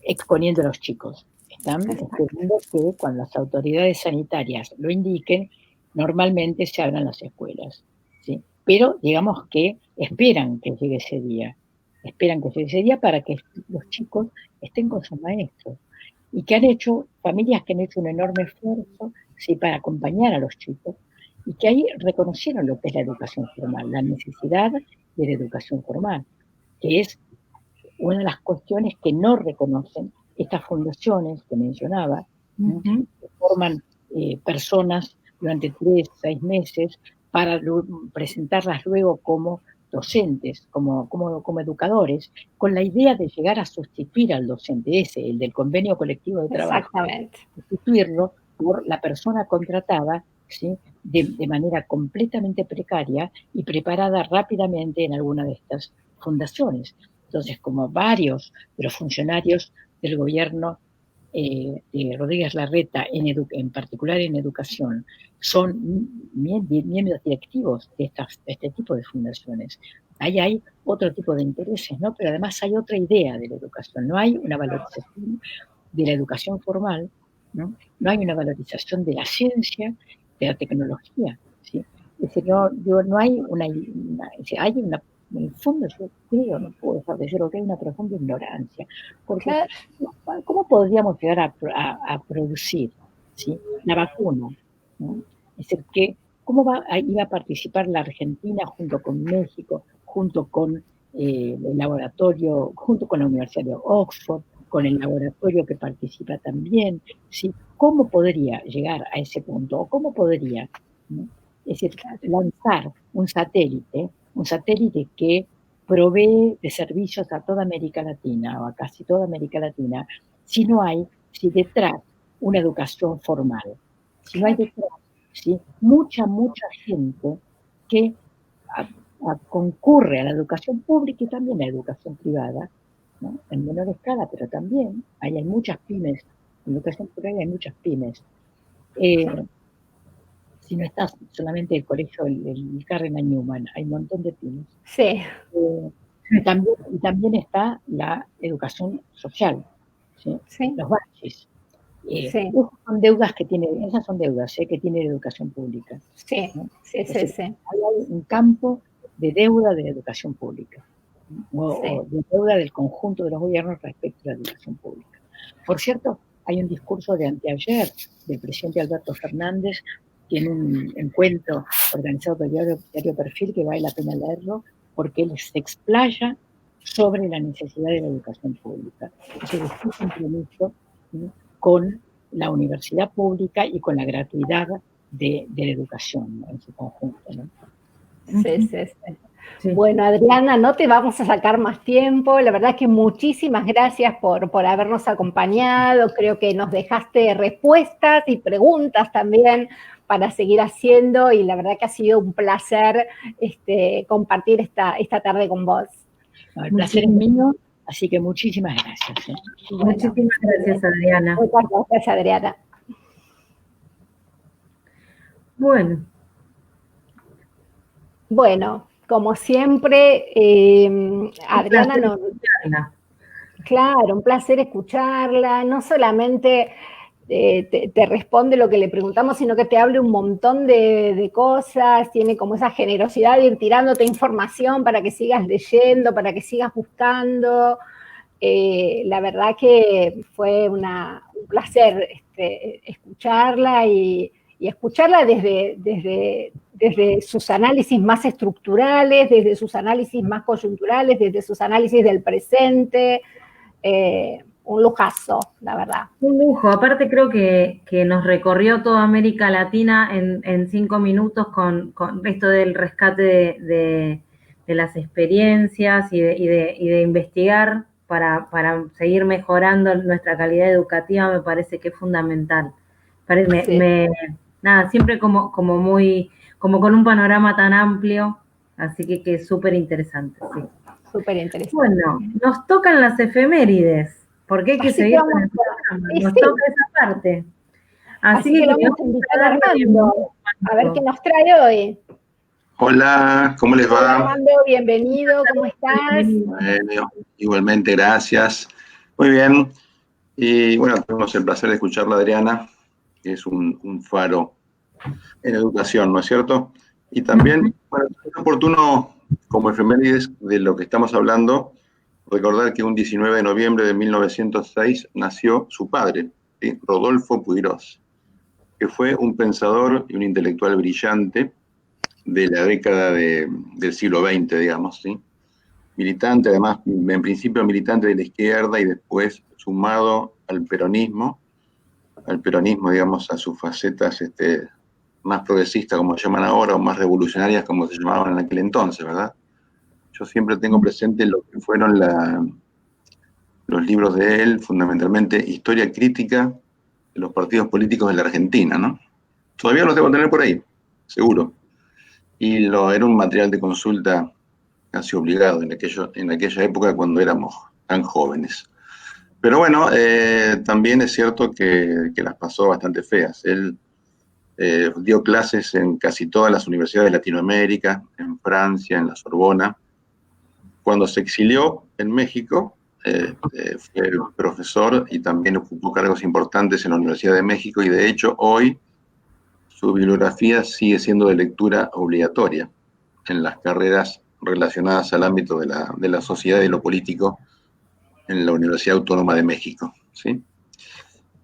exponiendo a los chicos. Están esperando que cuando las autoridades sanitarias lo indiquen, normalmente se abran las escuelas, ¿sí? Pero digamos que esperan que llegue ese día. Esperan que llegue ese día para que los chicos estén con sus maestros. Y que han hecho, familias que han hecho un enorme esfuerzo, ¿sí? Para acompañar a los chicos, y que ahí reconocieron lo que es la educación formal, la necesidad de la educación formal, que es una de las cuestiones que no reconocen estas fundaciones que mencionaba, ¿no? Que forman personas durante 3, 6 meses para presentarlas luego como docentes, como educadores, con la idea de llegar a sustituir al docente el del convenio colectivo de trabajo. Exactamente. Sustituirlo por la persona contratada, ¿sí? de manera completamente precaria y preparada rápidamente en alguna de estas fundaciones. Entonces, como varios de los funcionarios del gobierno de Rodríguez Larreta, en particular en educación, son miembros directivos de este tipo de fundaciones. Ahí hay otro tipo de intereses, ¿no? Pero además hay otra idea de la educación. No hay una valorización de la educación formal, ¿no? No hay una valorización de la ciencia, de la tecnología, ¿sí? Es decir, no hay hay una, en el fondo yo creo, no puedo dejar de decirlo, que hay una profunda ignorancia, porque ¿cómo podríamos llegar a producir, ¿sí?, la vacuna, ¿no? Es decir, ¿cómo iba a participar la Argentina junto con México, junto con el laboratorio, junto con la Universidad de Oxford, con el laboratorio que participa también, ¿sí? ¿Cómo podría llegar a ese punto? ¿O cómo podría, ¿no?, es decir, lanzar un satélite que provee de servicios a toda América Latina o a casi toda América Latina, si detrás una educación formal, si no hay detrás, ¿sí?, mucha gente que concurre a la educación pública y también a la educación privada, ¿no?, en menor escala, pero también hay muchas pymes, en educación privada hay muchas pymes. Si no está solamente el colegio, el Carnegie Newman, hay un montón de pymes. Sí. Y también está la educación social, ¿sí? Sí. Los baches. Sí. Esas son deudas que tiene la educación pública, sí, ¿no? Sí. Hay un campo de deuda de la educación pública, ¿no? O de deuda del conjunto de los gobiernos respecto a la educación pública. Por cierto, hay un discurso de anteayer del presidente Alberto Fernández, tiene un encuentro organizado por el diario Perfil, que vale la pena leerlo, porque él se explaya sobre la necesidad de la educación pública. Ese es un compromiso, ¿no?, con la universidad pública y con la gratuidad de la educación, ¿no?, en su conjunto, ¿no? Sí. Bueno, Adriana, no te vamos a sacar más tiempo. La verdad que muchísimas gracias por habernos acompañado. Creo que nos dejaste respuestas y preguntas también para seguir haciendo, y la verdad que ha sido un placer compartir esta tarde con vos. No, el placer es mío, así que muchísimas gracias. Muchísimas gracias, Adriana. Muchas gracias, Adriana. Bueno, como siempre, Adriana Claro, un placer escucharla. No solamente te responde lo que le preguntamos, sino que te habla un montón de cosas, tiene como esa generosidad de ir tirándote información para que sigas leyendo, para que sigas buscando. La verdad que fue un placer escucharla y escucharla desde sus análisis más estructurales, desde sus análisis más coyunturales, desde sus análisis del presente. Un lujazo, la verdad. Un lujo. Aparte creo que nos recorrió toda América Latina en 5 minutos con esto del rescate de las experiencias y de investigar para seguir mejorando nuestra calidad educativa. Me parece que es fundamental. Siempre como con un panorama tan amplio, así que es súper interesante. Sí. Súper interesante. Bueno, nos tocan las efemérides, porque hay que seguir con el programa. Nos toca esa parte. Así que vamos a invitar a Armando a ver qué nos trae hoy. Hola, ¿cómo les va? Hola, Armando, bienvenido, ¿cómo estás? Bueno, igualmente, gracias. Muy bien. Y bueno, tenemos el placer de escucharla, Adriana, que es un faro en educación, ¿no es cierto? Y también, bueno, es oportuno, como efemérides de lo que estamos hablando, recordar que un 19 de noviembre de 1906 nació su padre, ¿sí?, Rodolfo Puigros, que fue un pensador y un intelectual brillante de la década del siglo XX, digamos, ¿sí? Militante, además, en principio militante de la izquierda y después sumado al peronismo, digamos, a sus facetas más progresistas, como se llaman ahora, o más revolucionarias, como se llamaban en aquel entonces, ¿verdad? Yo siempre tengo presente lo que fueron los libros de él, fundamentalmente Historia Crítica de los Partidos Políticos de la Argentina, ¿no? Todavía los debo tener por ahí, seguro. Y era un material de consulta casi obligado en aquella época cuando éramos tan jóvenes. Pero bueno, también es cierto que las pasó bastante feas. Él dio clases en casi todas las universidades de Latinoamérica, en Francia, en la Sorbona. Cuando se exilió en México, fue profesor y también ocupó cargos importantes en la Universidad de México, y de hecho hoy su bibliografía sigue siendo de lectura obligatoria en las carreras relacionadas al ámbito de la sociedad y lo político en la Universidad Autónoma de México. ¿sí?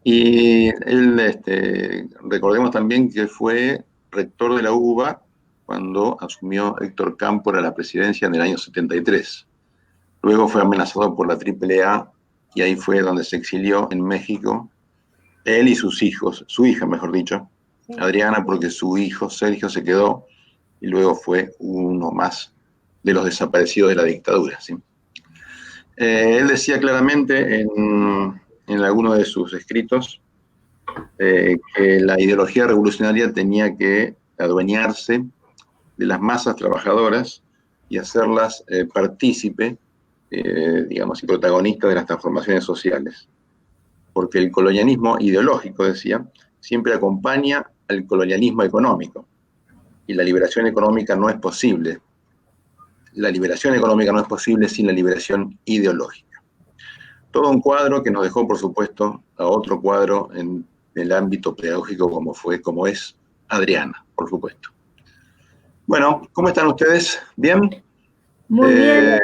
Y él, recordemos también que fue rector de la UBA cuando asumió Héctor Cámpora la presidencia en el año 73. Luego fue amenazado por la AAA y ahí fue donde se exilió en México, él y sus hijos, su hija, mejor dicho, Adriana, porque su hijo Sergio se quedó y luego fue uno más de los desaparecidos de la dictadura, ¿sí? Él decía claramente en alguno de sus escritos que la ideología revolucionaria tenía que adueñarse de las masas trabajadoras y hacerlas partícipe, digamos, y protagonistas de las transformaciones sociales. Porque el colonialismo ideológico, decía, siempre acompaña al colonialismo económico. Y la liberación económica no es posible. La liberación económica no es posible sin la liberación ideológica. Todo un cuadro que nos dejó, por supuesto, a otro cuadro en el ámbito pedagógico como es Adriana, por supuesto. Bueno, ¿cómo están ustedes? ¿Bien? Muy bien.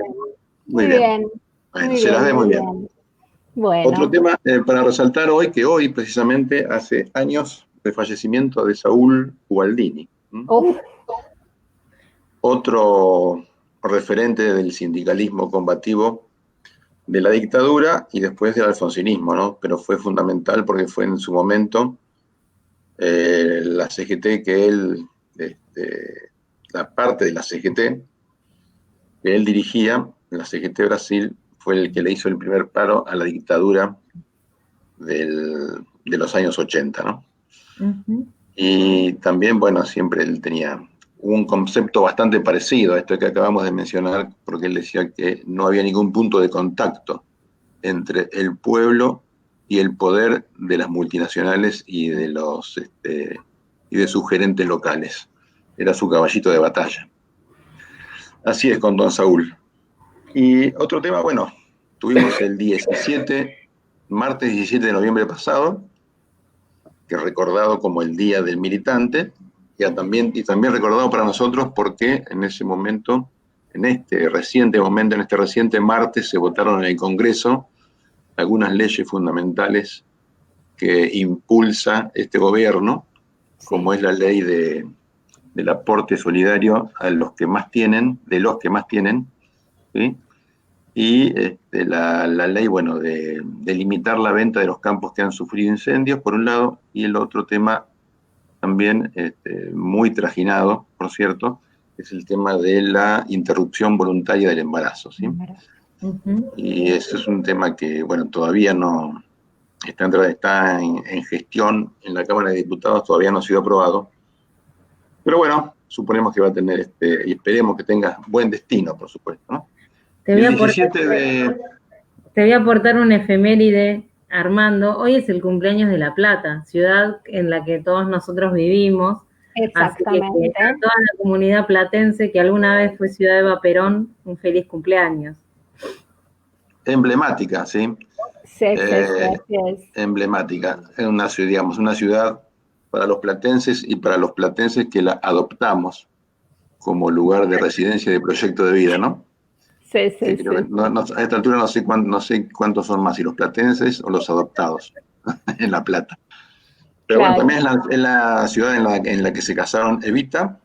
Muy bien. Bueno, muy se bien, las ve muy bien. Bueno. Otro tema para resaltar hoy, que hoy precisamente hace años del fallecimiento de Saúl Ubaldini. Otro referente del sindicalismo combativo de la dictadura y después del alfonsinismo, ¿no? Pero fue fundamental porque fue en su momento la CGT que él, la parte de la CGT que él dirigía, la CGT Brasil, fue el que le hizo el primer paro a la dictadura de los años 80, ¿no? Uh-huh. Y también, bueno, siempre él tenía un concepto bastante parecido a esto que acabamos de mencionar, porque él decía que no había ningún punto de contacto entre el pueblo y el poder de las multinacionales y de sus gerentes locales. Era su caballito de batalla. Así es con don Saúl. Y otro tema, bueno, tuvimos el martes 17 de noviembre pasado, que recordado como el Día del Militante, y también recordado para nosotros porque en ese momento, en este reciente martes, se votaron en el Congreso algunas leyes fundamentales que impulsa este gobierno, como es la ley del aporte solidario a los que más tienen, ¿sí? Y la ley, bueno, de limitar la venta de los campos que han sufrido incendios, por un lado, y el otro tema también muy trajinado, por cierto, es el tema de la interrupción voluntaria del embarazo, ¿sí? Uh-huh. Y ese es un tema que, bueno, todavía no está en gestión en la Cámara de Diputados, todavía no ha sido aprobado, pero bueno, suponemos que va a tener, y esperemos que tenga buen destino, por supuesto, ¿no? Te voy a aportar un efeméride, Armando. Hoy es el cumpleaños de La Plata, ciudad en la que todos nosotros vivimos. Exactamente. Así que a toda la comunidad platense que alguna vez fue ciudad de Eva Perón, un feliz cumpleaños. Emblemática, ¿sí? Sí. Emblemática. Es una ciudad para los platenses y para los platenses que la adoptamos como lugar de residencia de proyecto de vida, ¿no? Sí. No, a esta altura no sé cuántos son más, si los platenses o los adoptados en La Plata. Pero claro. Bueno, también es la ciudad en la que se casaron Evita,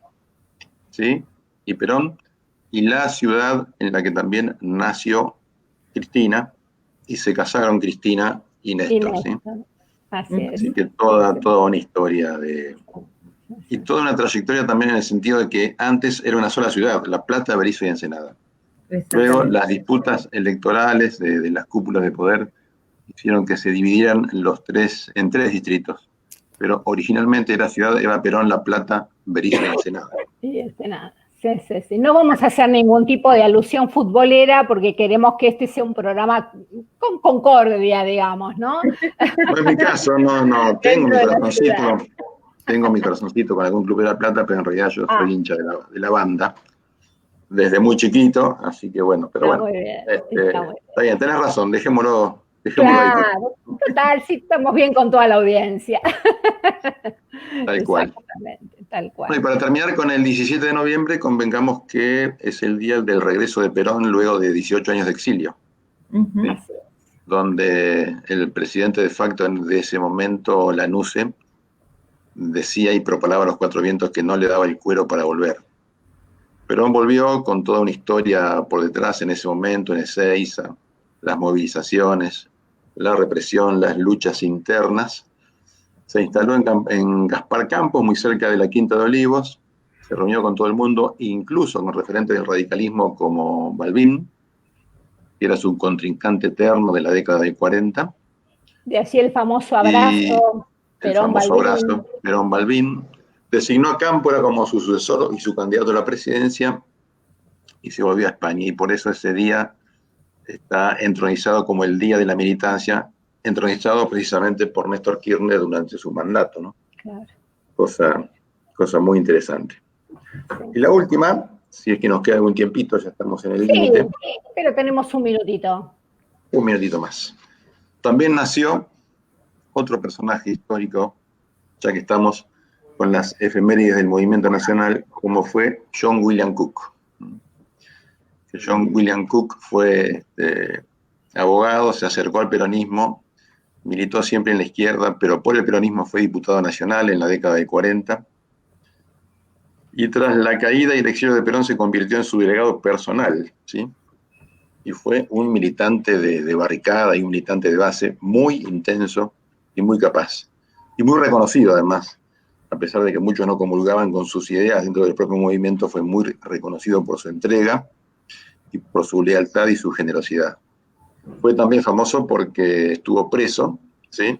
¿sí? Y Perón, y la ciudad en la que también nació Cristina, y se casaron Cristina y Néstor, ¿sí? Así que toda una historia y toda una trayectoria también en el sentido de que antes era una sola ciudad, La Plata, Berisso y Ensenada. Luego las disputas electorales de las cúpulas de poder hicieron que se dividieran en tres distritos, pero originalmente era ciudad Eva Perón, La Plata, Berisso y Ensenada. Y Ensenada. Sí. No vamos a hacer ningún tipo de alusión futbolera porque queremos que este sea un programa con concordia, digamos, ¿no? No es mi caso, no. Tengo mi corazoncito con algún club de La Plata, pero en realidad yo soy hincha de la banda desde muy chiquito, así que bueno, pero bueno. Muy bien, está bien, tenés razón, dejémoslo claro, ahí. Total, sí, estamos bien con toda la audiencia. Tal cual. Bueno, y para terminar con el 17 de noviembre, convengamos que es el día del regreso de Perón luego de 18 años de exilio. Uh-huh. ¿Sí? donde el presidente de facto de ese momento, Lanusse, decía y propalaba a los cuatro vientos que no le daba el cuero para volver. Perón volvió con toda una historia por detrás en ese momento, en Ezeiza, las movilizaciones, la represión, las luchas internas. Se instaló en Gaspar Campos, muy cerca de la Quinta de Olivos, se reunió con todo el mundo, incluso con referentes del radicalismo como Balbín, que era su contrincante eterno de la década del 40. De así el famoso abrazo, Perón-Balbín. Designó a Cámpora como su sucesor y su candidato a la presidencia, y se volvió a España, y por eso ese día está entronizado como el Día de la Militancia, entronizado precisamente por Néstor Kirchner durante su mandato, ¿no? Claro. Cosa muy interesante. Y la última, si es que nos queda algún tiempito, ya estamos en el límite. Sí, pero tenemos un minutito. Un minutito más. También nació otro personaje histórico, ya que estamos con las efemérides del movimiento nacional, como fue John William Cook. John William Cook fue abogado, se acercó al peronismo, militó siempre en la izquierda, pero por el peronismo fue diputado nacional en la década del 40, y tras la caída y el exilio de Perón se convirtió en su delegado personal, ¿sí? Y fue un militante de barricada y un militante de base muy intenso y muy capaz, y muy reconocido además, a pesar de que muchos no comulgaban con sus ideas dentro del propio movimiento, fue muy reconocido por su entrega y por su lealtad y su generosidad. Fue también famoso porque estuvo preso, ¿sí?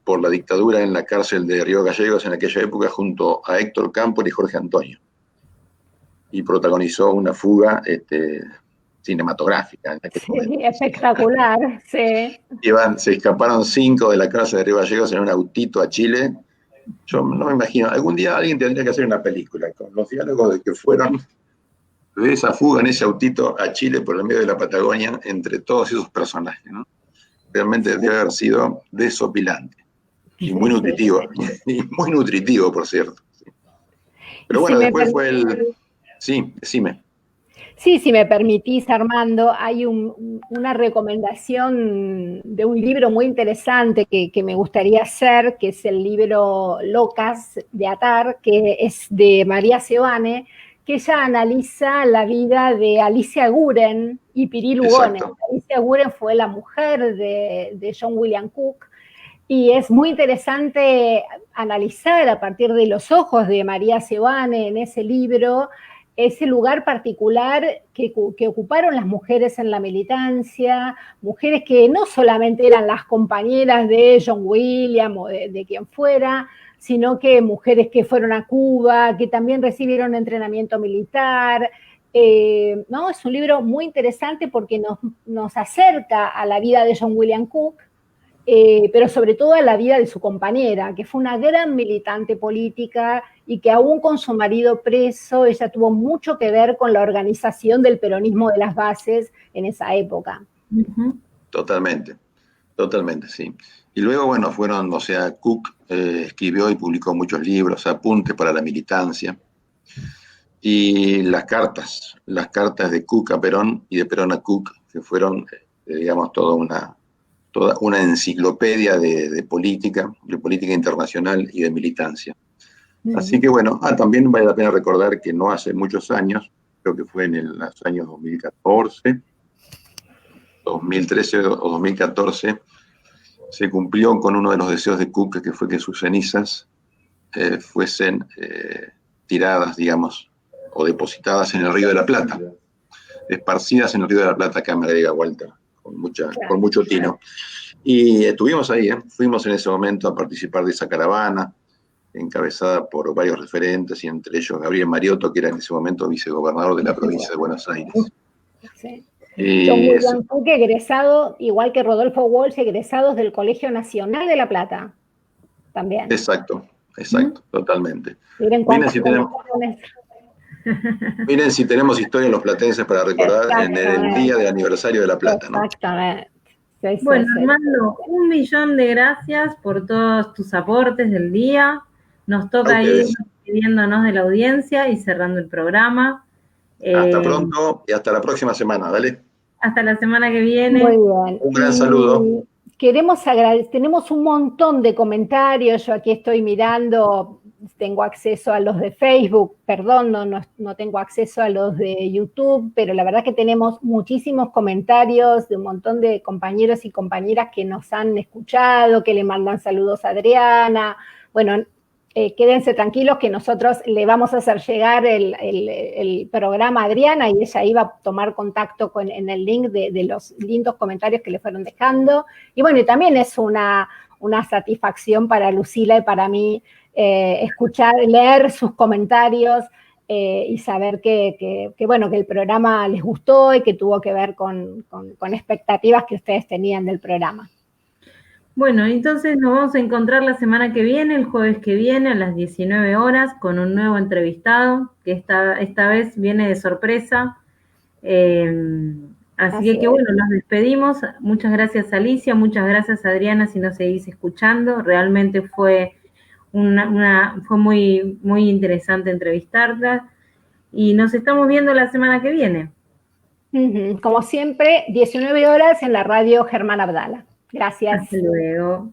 Por la dictadura en la cárcel de Río Gallegos en aquella época junto a Héctor Cámpora y Jorge Antonio. Y protagonizó una fuga cinematográfica. Sí, espectacular, sí. Se escaparon 5 de la cárcel de Río Gallegos en un autito a Chile. Yo no me imagino, algún día alguien tendría que hacer una película con los diálogos de que fueron de esa fuga en ese autito a Chile por el medio de la Patagonia entre todos esos personajes, ¿no? Realmente debe haber sido desopilante y muy nutritivo, y muy nutritivo, por cierto. Pero bueno, después fue el... Sí, decime. Sí, si me permitís, Armando, hay una recomendación de un libro muy interesante que me gustaría hacer, que es el libro Locas de Attar, que es de María Seoane, que ella analiza la vida de Alicia Guren y Piril Lugones. Alicia Guren fue la mujer de John William Cook, y es muy interesante analizar a partir de los ojos de María Seoane en ese libro ese lugar particular que ocuparon las mujeres en la militancia, mujeres que no solamente eran las compañeras de John William o de quien fuera, sino que mujeres que fueron a Cuba, que también recibieron entrenamiento militar. ¿No? Es un libro muy interesante porque nos acerca a la vida de John William Cook, pero sobre todo a la vida de su compañera, que fue una gran militante política y que aún con su marido preso, ella tuvo mucho que ver con la organización del peronismo de las bases en esa época. Totalmente, sí. Y luego, bueno, Cook escribió y publicó muchos libros, apuntes para la militancia, y las cartas de Cook a Perón y de Perón a Cook, que fueron, digamos, toda una enciclopedia de política internacional y de militancia. Así que bueno, también vale la pena recordar que no hace muchos años, creo que fue en los años 2014, 2013 o 2014, se cumplió con uno de los deseos de Cook, que fue que sus cenizas fuesen tiradas, digamos, o depositadas en el Río de la Plata, esparcidas en el Río de la Plata, acá me agrega Walter, con mucho tino. Y estuvimos ahí, fuimos en ese momento a participar de esa caravana, encabezada por varios referentes, y entre ellos Gabriel Mariotto, que era en ese momento vicegobernador de la provincia de Buenos Aires. Sí. John William Cook, egresado, igual que Rodolfo Walsh, egresados del Colegio Nacional de La Plata, también. Exacto, totalmente. Miren si tenemos historia en los platenses para recordar en el día del aniversario de La Plata, ¿no? Exactamente. Bueno, Armando, 1.000.000 de gracias por todos tus aportes del día. Nos toca ir despidiéndonos de la audiencia y cerrando el programa. Hasta pronto y hasta la próxima semana, dale. Hasta la semana que viene. Muy bien. Un gran saludo. Queremos agradecer, tenemos un montón de comentarios, yo aquí estoy mirando, tengo acceso a los de Facebook, perdón, no tengo acceso a los de YouTube, pero la verdad que tenemos muchísimos comentarios de un montón de compañeros y compañeras que nos han escuchado, que le mandan saludos a Adriana. Bueno, quédense tranquilos que nosotros le vamos a hacer llegar el programa a Adriana y ella iba a tomar contacto en el link de los lindos comentarios que le fueron dejando. Y bueno, y también es una satisfacción para Lucila y para mí leer sus comentarios y saber que el programa les gustó y que tuvo que ver con expectativas que ustedes tenían del programa. Bueno, entonces nos vamos a encontrar la semana que viene, el jueves que viene, a las 19 horas, con un nuevo entrevistado, que esta vez viene de sorpresa. Así que bueno, nos despedimos. Muchas gracias, Alicia, muchas gracias, Adriana, si nos seguís escuchando. Realmente fue fue muy, muy interesante entrevistarla. Y nos estamos viendo la semana que viene. Como siempre, 19 horas en la radio Germán Abdala. Gracias. Hasta luego.